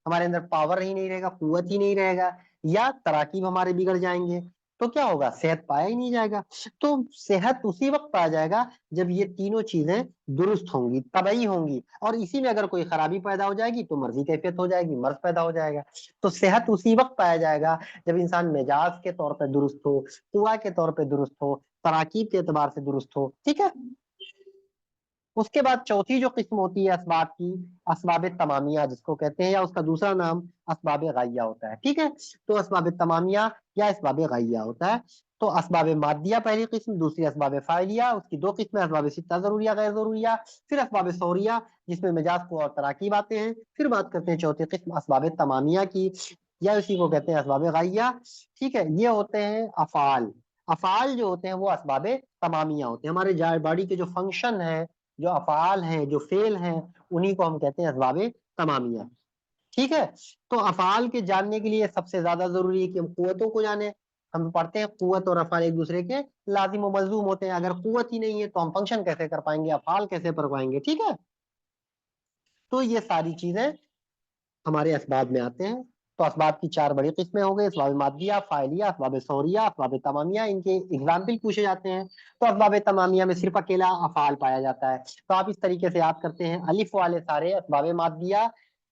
ہمارے اندر پاور ہی نہیں رہے گا، قوت ہی نہیں رہے گا، یا تراکیب ہمارے بگڑ جائیں گے، تو کیا ہوگا؟ صحت پایا ہی نہیں جائے گا. تو صحت اسی وقت پایا جائے گا جب یہ تینوں چیزیں درست ہوں گی، طبعی ہوں گی، اور اسی میں اگر کوئی خرابی پیدا ہو جائے گی تو مرضی کیفیت ہو جائے گی، مرض پیدا ہو جائے گا. تو صحت اسی وقت پایا جائے گا جب انسان مزاج کے طور پہ درست ہو، قوا کے طور پہ درست ہو، تراکیب کے اعتبار سے درست ہو. ٹھیک ہے. اس کے بعد چوتھی جو قسم ہوتی ہے اسباب کی، اسباب تمامیہ جس کو کہتے ہیں، یا اس کا دوسرا نام اسباب غائیہ ہوتا ہے. ٹھیک ہے. تو اسباب تمامیہ یا اسباب غائیہ ہوتا ہے. تو اسباب مادیہ پہلی قسم، دوسری اسباب فاعلیہ، اس کی دو قسمیں، اسباب ستہ ضروریہ غیر ضروریہ، پھر اسباب سوریہ جس میں مزاج کو اور تراکیب آتے ہیں. پھر بات کرتے ہیں چوتھی قسم اسباب تمامیہ کی، یا اسی کو کہتے ہیں اسباب غائیہ. ٹھیک ہے. یہ ہوتے ہیں افعال. افعال جو ہوتے ہیں وہ اسباب تمامیہ ہوتے ہیں. ہمارے باڈی کے جو فنکشن ہے، جو افعال ہیں، جو فعل ہیں، انہی کو ہم کہتے ہیں اسباب تمامیہ. ٹھیک ہے. تو افعال کے جاننے کے لیے سب سے زیادہ ضروری ہے کہ ہم قوتوں کو جانیں. ہم پڑھتے ہیں قوت اور افعال ایک دوسرے کے لازم و ملزوم ہوتے ہیں. اگر قوت ہی نہیں ہے تو ہم فنکشن کیسے کر پائیں گے، افعال کیسے پڑھ پائیں گے. ٹھیک ہے. تو یہ ساری چیزیں ہمارے اسباب میں آتے ہیں. تو اسباب کی چار بڑی قسمیں ہو گئی: اسباب مادیہ، فاعلیہ، اسباب سوریہ، اسباب تمامیہ. ان کے اگزامپل پوچھے جاتے ہیں. تو اسباب تمامیہ میں صرف اکیلا افعال پایا جاتا ہے. تو آپ اس طریقے سے یاد کرتے ہیں: الف والے سارے اسباب مادیہ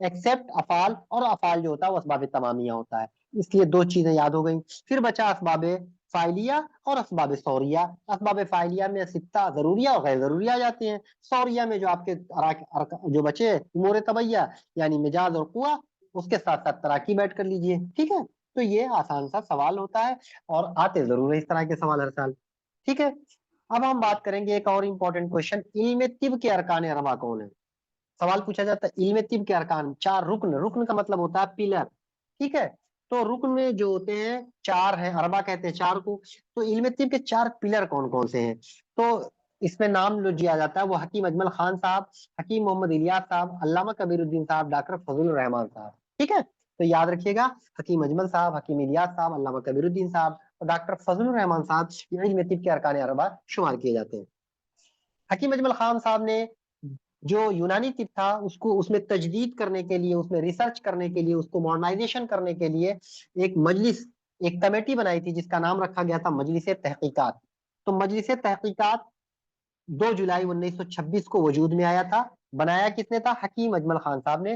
ایکسپٹ افعال، اور افعال جو ہوتا ہے وہ اسباب تمامیہ ہوتا ہے. اس لیے دو چیزیں یاد ہو گئیں. پھر بچا اسباب فاعلیہ اور اسباب سوریہ. اسباب فاعلیہ میں ستہ ضروریہ اور غیر ضروریہ آ جاتے ہیں. سوریہ میں جو آپ کے جو بچے امور طبیعیہ یعنی مزاج اور قوا، اس کے ساتھ ساتھ تراکیب ایڈ کر لیجئے. ٹھیک ہے. تو یہ آسان سا سوال ہوتا ہے، اور آتے ضرور ہے اس طرح کے سوال ہر سال. ٹھیک ہے. اب ہم بات کریں گے ایک اور امپورٹنٹ کوشچن: علم طب کے ارکان اربعہ کون ہیں؟ سوال پوچھا جاتا ہے علم طب کے ارکان، چار رکن. رکن کا مطلب ہوتا ہے پلر. ٹھیک ہے. تو رکن میں جو ہوتے ہیں چار ہیں، اربعہ کہتے ہیں چار کو. تو علم طب کے چار پلر کون کون سے ہیں؟ تو اس میں نام جو دیا جاتا ہے وہ حکیم اجمل خان صاحب، حکیم محمد الیاس صاحب، علامہ کبیر الدین صاحب، ڈاکٹر فضل الرحمان صاحب. ٹھیک ہے. تو یاد رکھیے گا، حکیم اجمل صاحب، حکیم الیاس صاحب، علامہ کبیر الدین صاحب اور ڈاکٹر فضل الرحمان صاحب یہ علم طب کے ارکان اربعہ شمار کیے جاتے ہیں. حکیم اجمل خان صاحب نے جو یونانی طب تھا اس میں تجدید کرنے کے لیے، اس میں ریسرچ کرنے کے لیے، اس کو ماڈرنائزیشن کرنے کے لیے ایک مجلس، ایک کمیٹی بنائی تھی جس کا نام رکھا گیا تھا مجلس تحقیقات. تو مجلس تحقیقات 2 جولائی 1926 کو وجود میں آیا تھا. بنایا کس نے تھا؟ حکیم اجمل خان صاحب نے.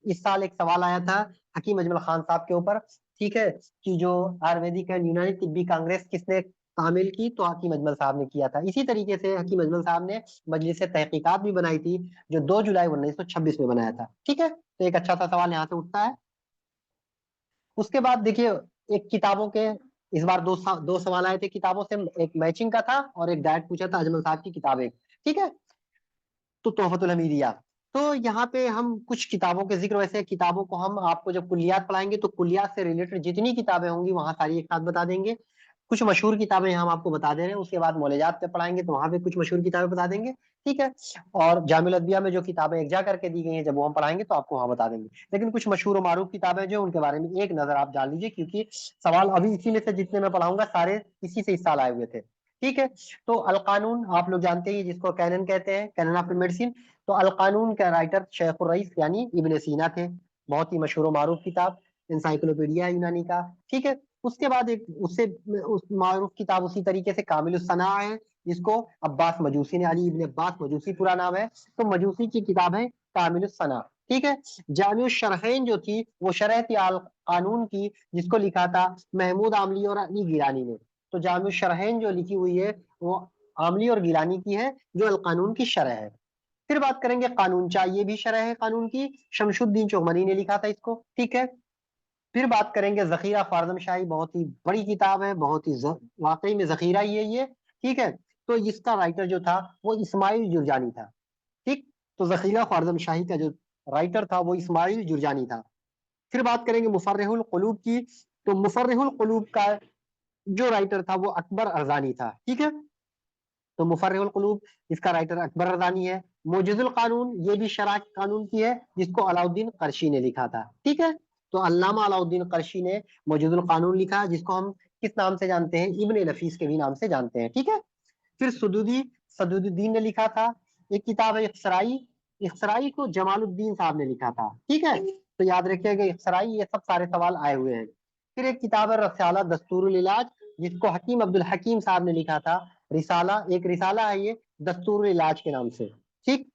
اس سال ایک سوال آیا تھا حکیم اجمل خان صاحب کے اوپر، ٹھیک ہے، کہ جو آیورویدک یونانی طبی کانگریس کس نے تعمیل کی؟ تو حکیم اجمل صاحب نے کیا تھا. اسی طریقے سے حکیم اجمل صاحب نے مجلس تحقیقات بھی بنائی تھی جو 2 جولائی 1926 میں بنایا تھا. ٹھیک ہے. تو ایک اچھا سا سوال یہاں سے اٹھتا ہے. اس کے بعد دیکھیے ایک کتابوں کے اس بار دو سوال آئے تھے کتابوں سے، ایک میچنگ کا تھا اور ایک ڈائٹ پوچھا تھا اجمل صاحب کی کتابیں. ٹھیک ہے. تو تحفۃ الحمیدیہ. تو یہاں پہ ہم کچھ کتابوں کے ذکر، ویسے کتابوں کو ہم آپ کو جب کلیات پڑھائیں گے تو کلیات سے ریلیٹڈ جتنی کتابیں ہوں گی وہاں ساری ایک ساتھ بتا دیں گے. کچھ مشہور کتابیں ہم آپ کو بتا دے رہے ہیں. اس کے بعد مولجات پہ پڑھائیں گے تو وہاں پہ کچھ مشہور کتابیں بتا دیں گے. ٹھیک ہے. اور جامع الادویہ میں جو کتابیں یکجا کر کے دی گئی ہیں جب وہ ہم پڑھائیں گے تو آپ کو وہاں بتا دیں گے. لیکن کچھ مشہور و معروف کتابیں جو ان کے بارے میں ایک نظر آپ ڈال لیجیے، کیونکہ سوال ابھی اسی میں سے جتنے میں پڑھاؤں گا سارے اسی سے اس سال آئے ہوئے تھے. ٹھیک ہے. تو القانون آپ لوگ جانتے ہیں جس کو کینن کہتے ہیں، کینن آف میڈیسن. تو القانون کا رائٹر شیخ الرئیس یعنی ابن سینا تھے. بہت ہی مشہور و معروف کتاب، انسائکلوپیڈیا یونانی کا. ٹھیک ہے. اس کے بعد ایک اس سے معروف کتاب اسی طریقے سے کامل الصناع ہے، جس کو عباس مجوسی نے، علی ابن عباس مجوسی پورا نام ہے. تو مجوسی کی کتاب ہے کامل الصناع. ٹھیک ہے. جامع الشرحین جو تھی وہ شرح تھی قانون کی، جس کو لکھا تھا محمود عاملی اور علی گیلانی نے. تو جامع الشرحین جو لکھی ہوئی ہے وہ عاملی اور گیلانی کی ہے، جو القانون کی شرح ہے. پھر بات کریں گے قانون چاہ، یہ بھی شرح ہے قانون کی، شمس الدین چغمنی نے لکھا تھا اس کو، ٹھیک ہے۔ پھر بات کریں گے ذخیرہ خوارزم شاہی، بہت ہی بڑی کتاب ہے، بہت ہی واقعی میں ذخیرہ ہی ہے یہ، ٹھیک ہے۔ تو اس کا رائٹر جو تھا وہ اسماعیل جرجانی تھا، ٹھیک۔ تو ذخیرہ خوارزم شاہی کا جو رائٹر تھا وہ اسماعیل جرجانی تھا۔ پھر بات کریں گے مفرح القلوب کی، تو مفرح القلوب کا جو رائٹر تھا وہ اکبر ارزانی تھا، ٹھیک ہے۔ تو مفرح القلوب اس کا رائٹر اکبر ارزانی ہے۔ موجز القانون یہ بھی شرح قانون کی ہے، جس کو علاء الدین قرشی نے لکھا تھا، ٹھیک ہے۔ تو علامہ علاء الدین قرشی نے موجز القانون لکھا، جس کو ہم کس نام سے جانتے ہیں؟ ابن نفیس کے بھی نام سے جانتے ہیں، ٹھیک ہے۔ پھر سدود الدین نے لکھا تھا ایک کتاب ہے اخسرائی، اخسرائی کو جمال الدین صاحب نے لکھا تھا، ٹھیک ہے۔ تو یاد رکھیے گا اخسرائی، یہ سب سارے سوال آئے ہوئے ہیں۔ پھر ایک کتاب ہے رسالہ دستور العلاج، جس کو حکیم عبد الحکیم صاحب نے لکھا تھا، رسالہ، ایک رسالہ ہے یہ دستور العلاج کے نام سے، ٹھیک۔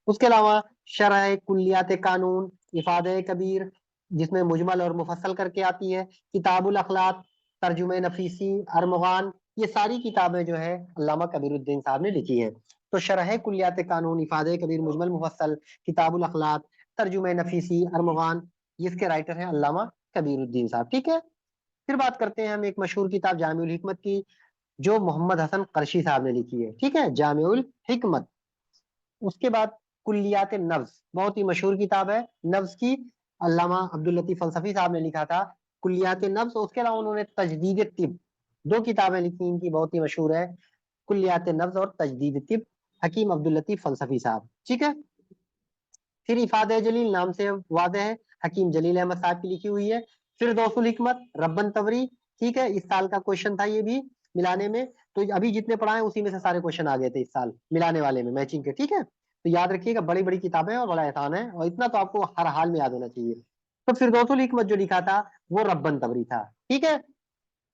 اس کے علاوہ شرح کلیات قانون، افادہ کبیر، جس میں مجمل اور مفصل کر کے آتی ہے، کتاب الاخلاق، ترجمہ نفیسی، ارمغان، یہ ساری کتابیں جو ہے علامہ کبیر الدین صاحب نے لکھی ہیں۔ تو شرح کلیات قانون، افادہ کبیر، مجمل مفصل، کتاب الاخلاق، ترجمہ نفیسی، ارمغان، یہ اس کے رائٹر ہیں علامہ کبیر الدین صاحب، ٹھیک ہے۔ پھر بات کرتے ہیں ہم ایک مشہور کتاب جامع الحکمت کی، جو محمد حسن قرشی صاحب نے لکھی ہے، ٹھیک ہے، جامع الحکمت۔ اس کے بعد کلیات نفس، بہت ہی مشہور کتاب ہے نفس کی، علامہ عبداللطیف فلسفی صاحب نے لکھا تھا کلیات نفس۔ اس کے علاوہ انہوں نے تجدید طب، دو کتابیں لکھی ان کی، بہت ہی مشہور ہے، کلیات نفس اور تجدید طب، حکیم عبداللطیف فلسفی صاحب، ٹھیک ہے۔ پھر افادہ جلیل نام سے واضح ہے، حکیم جلیل احمد صاحب کی لکھی ہوئی ہے۔ فردوس الحکمت، ربن تبری، ٹھیک ہے، اس سال کا کوشچن تھا یہ بھی ملانے میں، تو ابھی جتنے پڑھائے اسی میں سے سارے کوشچن آ گئے تھے اس سال ملانے والے میں، میچنگ کے، ٹھیک ہے۔ تو یاد رکھیے گا بڑی بڑی کتابیں اور بڑا احسان ہے، اور اتنا تو آپ کو ہر حال میں یاد ہونا چاہیے۔ تو فردوس الحکمت جو لکھا تھا وہ ربن تبری تھا، ٹھیک ہے۔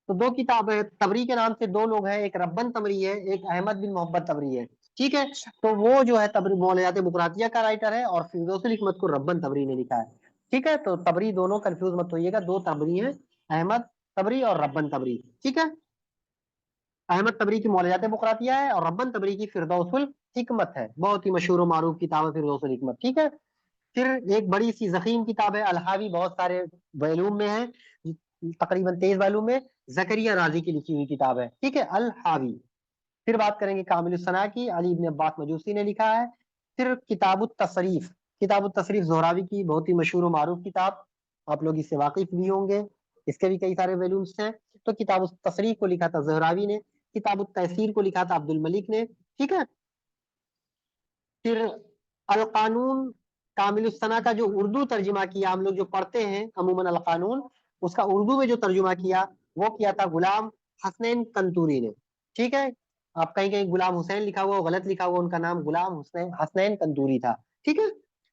تو دو کتاب ہے تبری کے نام سے، دو لوگ ہیں، ایک ربن تبری ہے، ایک احمد بن محبت تبری ہے، ٹھیک ہے۔ تو وہ جو ہے تبری مولیات بقراطیہ کا رائٹر ہے، اور فردوس الحکمت کو ربن تبری نے لکھا ہے، ٹھیک ہے۔ تو تبری دونوں کنفیوز مت ہوئیے گا، دو تبری ہیں، احمد تبری اور ربن تبری، ٹھیک ہے۔ احمد تبری کی مولیات بقراطیہ ہے، اور ربن تبری کی فردوس الحکمت ہے، بہت ہی مشہور و معروف کتاب ہے فردوس الحکمت، ٹھیک ہے۔ پھر ایک بڑی سی ضخیم کتاب ہے الحاوی، بہت سارے ویلوم میں ہے، تقریباً 23 ویلوم میں، زکریا رازی کی لکھی ہوئی کتاب ہے، ٹھیک ہے، الحاوی۔ پھر بات کریں گے کامل الثنا کی، علی ابن عباس مجوسی نے لکھا ہے۔ پھر کتاب التصریف، کتاب التصریف زہراوی کی بہت ہی مشہور و معروف کتاب، آپ لوگ اس سے واقف بھی ہوں گے، اس کے بھی کئی سارے ویلومس ہیں۔ تو کتاب التصریف کو لکھا تھا زہراوی نے، کتاب التحسیر کو لکھا تھا عبد الملک نے، ٹھیک ہے۔ پھر القانون، کامل الثنا کا جو اردو ترجمہ کیا ہم لوگ جو پڑھتے ہیں عموماً القانون، اس کا اردو میں جو ترجمہ کیا وہ کیا تھا غلام حسنین کنتوری نے، ٹھیک ہے۔ آپ کہیں کہیں غلام حسین لکھا ہوا، غلط لکھا ہوا، ان کا نام غلام حسنین کنتوری تھا، ٹھیک ہے۔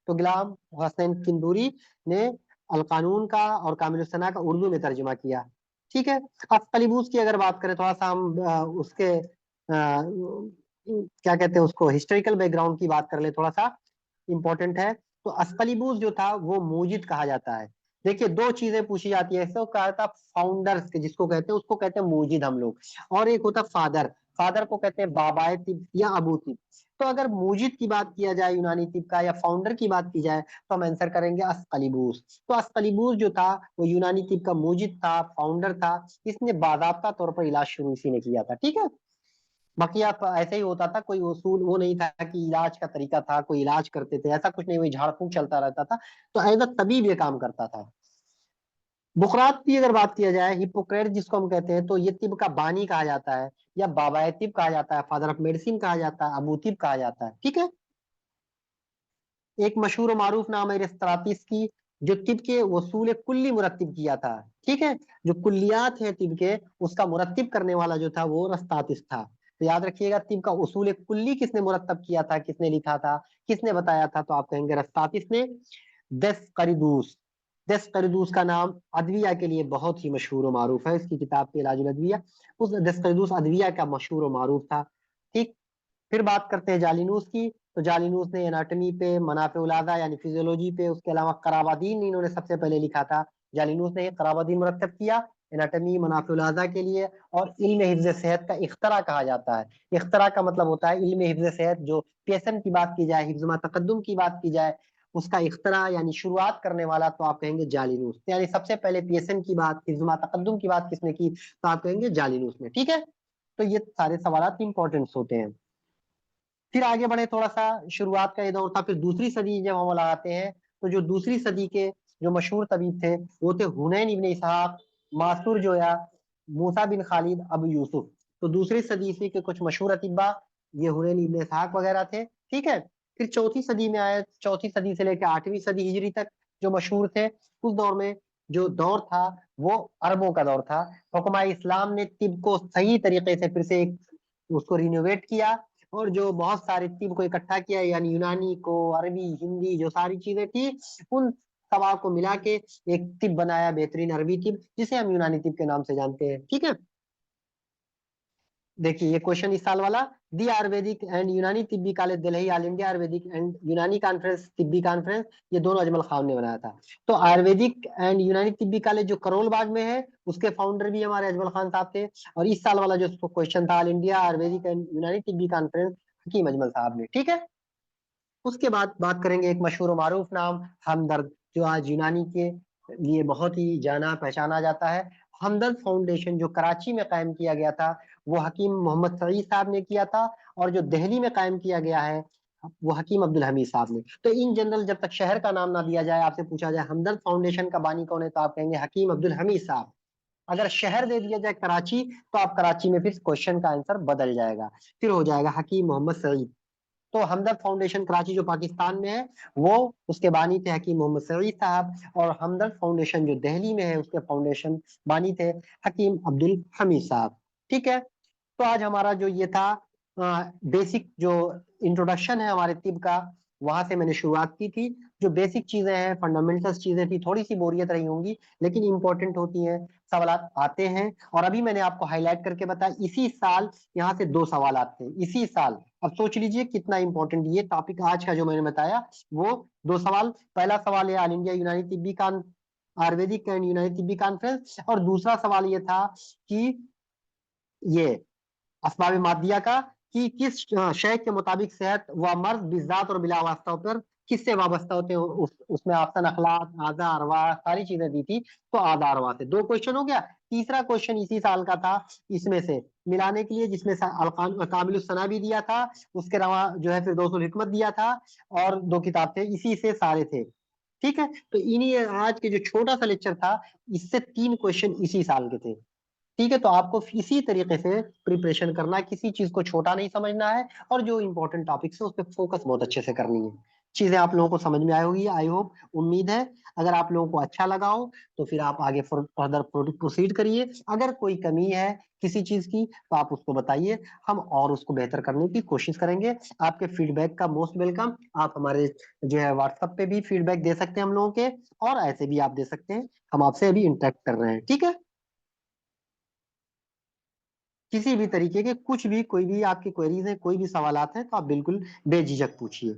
تو غلام حسنین کنتوری نے القانون کا اور کامل الثنا کا اردو میں ترجمہ کیا، ٹھیک ہے۔ اسقلیبوس کی اگر بات کریں تھوڑا سا ہم اس کے کیا کہتے ہیں اس کو ہسٹوریکل بیک گراؤنڈ کی بات کر لیں، تھوڑا سا امپورٹنٹ ہے۔ تو اسقلیبوس جو تھا وہ موجد کہا جاتا ہے۔ دیکھیے دو چیزیں پوچھی جاتی ہے، کہا تھا فاؤنڈرز کے، جس کو کہتے ہیں اس کو کہتے ہیں موجد ہم لوگ، اور ایک ہوتا فادر، فادر کو کہتے ہیں بابائے طب یا ابو طب۔ تو اگر موجد کی بات کیا جائے یونانی طب کا، یا فاؤنڈر کی بات کی جائے، تو ہم آنسر کریں گے اسقلیبوس۔ تو اسقلیبوس جو تھا وہ یونانی طب کا موجد تھا، فاؤنڈر تھا، اس نے باضابطہ طور پر علاج شروع اسی نے کیا تھا، ٹھیک ہے۔ باقی آپ ایسے ہی ہوتا تھا، کوئی اصول وہ نہیں تھا کہ علاج کا طریقہ تھا، کوئی علاج کرتے تھے، ایسا کچھ نہیں، وہی جھاڑ پھونک چلتا رہتا تھا، تو ایز اے طبیب یہ کام کرتا تھا۔ بقراط کی اگر بات کیا جائے، ہپوکریٹ جس کو ہم کہتے ہیں، تو یہ طب کا بانی کہا جاتا ہے، یا بابائے طب کہا جاتا ہے، فادر آف میڈیسن کہا جاتا ہے، ابو طب کہا جاتا ہے، ٹھیک ہے۔ ایک مشہور و معروف نام ہے ارسطاطس کی، جو طب کے اصول کلی مرتب کیا تھا، ٹھیک ہے، جو کلیات ہیں طب کے اس کا مرتب کرنے والا جو تھا وہ ارسطاطس تھا۔ تو یاد رکھیے گا طب کا اصول کلی کس نے مرتب کیا تھا، کس نے لکھا تھا، کس نے بتایا تھا، تو آپ کہیں گے ارسطاطس نے۔ دسقریدوس، دسقریدوس کا نام ادویہ کے لیے بہت ہی مشہور و معروف ہے، اس کی کتاب پہ علاج الادویہ، اس دسقریدوس ادویہ کا مشہور و معروف تھا، ٹھیک۔ پھر بات کرتے ہیں جالینوس کی، تو جالینوس نے اناٹمی پہ، منافع الاعضاء یعنی فیزیولوجی پہ، اس کے علاوہ قرابادین انہوں نے سب سے پہلے لکھا تھا، جالینوس نے قرابادین مرتب کیا۔ اناٹمی منافع الاعضاء کے لیے، اور علم حفظ صحت کا اختراع کہا جاتا ہے۔ اختراع کا مطلب ہوتا ہے علم حفظ صحت، جو PSN کی بات کی جائے، حفظ ما تقدم کی بات کی جائے، اس کا اختراع یعنی شروعات کرنے والا تو آپ کہیں گے جالینوس، یعنی سب سے پہلے PSN کی بات، حفظ ما تقدم کی بات کس نے کی تو آپ کہیں گے جالینوس نے، ٹھیک ہے۔ تو یہ سارے سوالات امپورٹنٹ ہوتے ہیں۔ پھر آگے بڑھے تھوڑا سا، شروعات کا یہ دور تھا، پھر دوسری صدی جب ہم لگاتے ہیں تو جو دوسری صدی کے جو مشہور طبیب تھے وہ تھے حنین ابن اسحاق، ماسور جویا، موسیٰ بن خالد، ابو یوسف۔ تو دوسری صدی عیسوی کے کچھ مشہور اطباء یہ حنین ابن اسحاق وغیرہ تھے، ٹھیک ہے۔ پھر چوتھی صدی میں آئے، چوتھی صدی سے لے کے 8ویں صدی ہجری تک جو مشہور تھے، اس دور میں جو دور تھا وہ عربوں کا دور تھا۔ حکماء اسلام نے طب کو صحیح طریقے سے پھر سے اس کو رینوویٹ کیا، اور جو بہت سارے طب کو اکٹھا کیا، یعنی یونانی کو، عربی، ہندی، جو ساری چیزیں تھی ان تمام کو ملا کے ایک طب بنایا، بہترین عربی طب، جسے ہم یونانی طب کے نام سے جانتے ہیں، ٹھیک ہے۔ دیکھیے یہ کوشچن اس سال والا، دی آیورویدک اینڈ یونانی طبی college Delhi, all India Ayurvedic and یونانی کانفرنس، طبی کانفرنس، یہ دونوں اجمل خان نے بنایا تھا۔ تو آیورویدک اینڈ یونانی طبی کالج جو کرول باغ میں ہے، اس کے فاؤنڈر بھی ہمارے اجمل خان صاحب تھے، اور اس سال والا جو کوشچن تھا، آل انڈیا آیورویدک اینڈ یونانی طبی کانفرنس، حکیم اجمل صاحب نے، ٹھیک ہے۔ اس کے بعد بات کریں گے ایک مشہور و معروف نام، ہمدرد، جو آج یونانی کے لیے بہت ہی جانا پہچانا جاتا ہے۔ ہمدرد فاؤنڈیشن جو کراچی میں قائم کیا گیا تھا وہ حکیم محمد سعید صاحب نے کیا تھا، اور جو دہلی میں قائم کیا گیا ہے وہ حکیم عبدالحمید صاحب نے۔ تو ان جنرل جب تک شہر کا نام نہ دیا جائے، آپ سے پوچھا جائے ہمدرد فاؤنڈیشن کا بانی کون ہے تو آپ کہیں گے حکیم عبدالحمید صاحب۔ اگر شہر دے دیا جائے کراچی تو آپ کراچی میں پھر کوشچن کا آنسر بدل جائے گا، پھر ہو جائے گا حکیم محمد سعید۔ تو ہمدرد فاؤنڈیشن کراچی جو پاکستان میں ہے وہ اس کے بانی تھے حکیم محمد سعید صاحب، اور ہمدرد فاؤنڈیشن جو دہلی میں ہے اس کے فاؤنڈیشن بانی تھے حکیم عبدالحمید صاحب، ٹھیک ہے۔ تو آج ہمارا جو یہ تھا بیسک جو انٹروڈکشن ہے ہمارے طب کا، وہاں سے میں نے شروعات کی تھی۔ جو بیسک چیزیں ہیں، فنڈامنٹل چیزیں تھی، تھوڑی سی بوریت رہی ہوں گی لیکن امپورٹنٹ ہوتی ہیں، سوالات آتے ہیں۔ اور ابھی میں نے آپ کو ہائی لائٹ کر کے بتایا، اسی سال یہاں سے 2 سوالات تھے، اسی سال۔ اب سوچ لیجئے کتنا امپورٹنٹ یہ ٹاپک آج کا جو میں نے بتایا، وہ 2 سوال۔ پہلا سوال ہے آل انڈیا یونانی طبی آیورویدک اینڈ یونانی طبی کانفرنس، اور دوسرا سوال یہ تھا کہ یہ اسباب مادیہ کا، کہ کس شے کے مطابق صحت و مرض بذات اور بلا واسطہ پر کس سے وابستہ ہوتے ہیں۔ اس میں آپشن اخلاق، اعضاء، ارواح، ساری چیزیں دی تھی، تو اعضاء ارواح سے 2 کوشچن ہو گیا۔ تیسرا کوشچن اسی سال کا تھا، اس میں سے ملانے کے لیے، جس میں کامل الثنا بھی دیا تھا، اس کے علاوہ جو ہے فردوس الحکمت دیا تھا، اور 2 کتاب تھے، اسی سے سارے تھے، ٹھیک ہے۔ تو انہیں آج کے جو چھوٹا سا لیکچر تھا، اس سے 3 کوشچن اسی سال کے تھے، ٹھیک ہے۔ تو آپ کو اسی طریقے سے پریپریشن کرنا ہے، کسی چیز کو چھوٹا نہیں سمجھنا ہے، اور جو امپورٹنٹ ٹاپکس ہے اس پہ فوکس بہت اچھے سے کرنی ہے۔ چیزیں آپ لوگوں کو سمجھ میں آئی ہوگی، آئی ہوپ، امید ہے۔ اگر آپ لوگوں کو اچھا لگا ہو تو پھر آپ آگے فردر پروسیڈ کریے۔ اگر کوئی کمی ہے کسی چیز کی تو آپ اس کو بتائیے، ہم اور اس کو بہتر کرنے کی کوشش کریں گے۔ آپ کے فیڈ بیک کا موسٹ ویلکم۔ آپ ہمارے جو ہے واٹس ایپ پہ بھی فیڈ بیک دے سکتے ہیں ہم لوگوں کے، اور ایسے بھی آپ دے سکتے ہیں، ہم آپ سے ابھی انٹریکٹ کر رہے ہیں، ٹھیک ہے۔ کسی بھی طریقے کے کچھ بھی، کوئی بھی آپ کی کوئریز ہیں، کوئی بھی سوالات ہیں تو آپ بالکل بے جھجک پوچھیے۔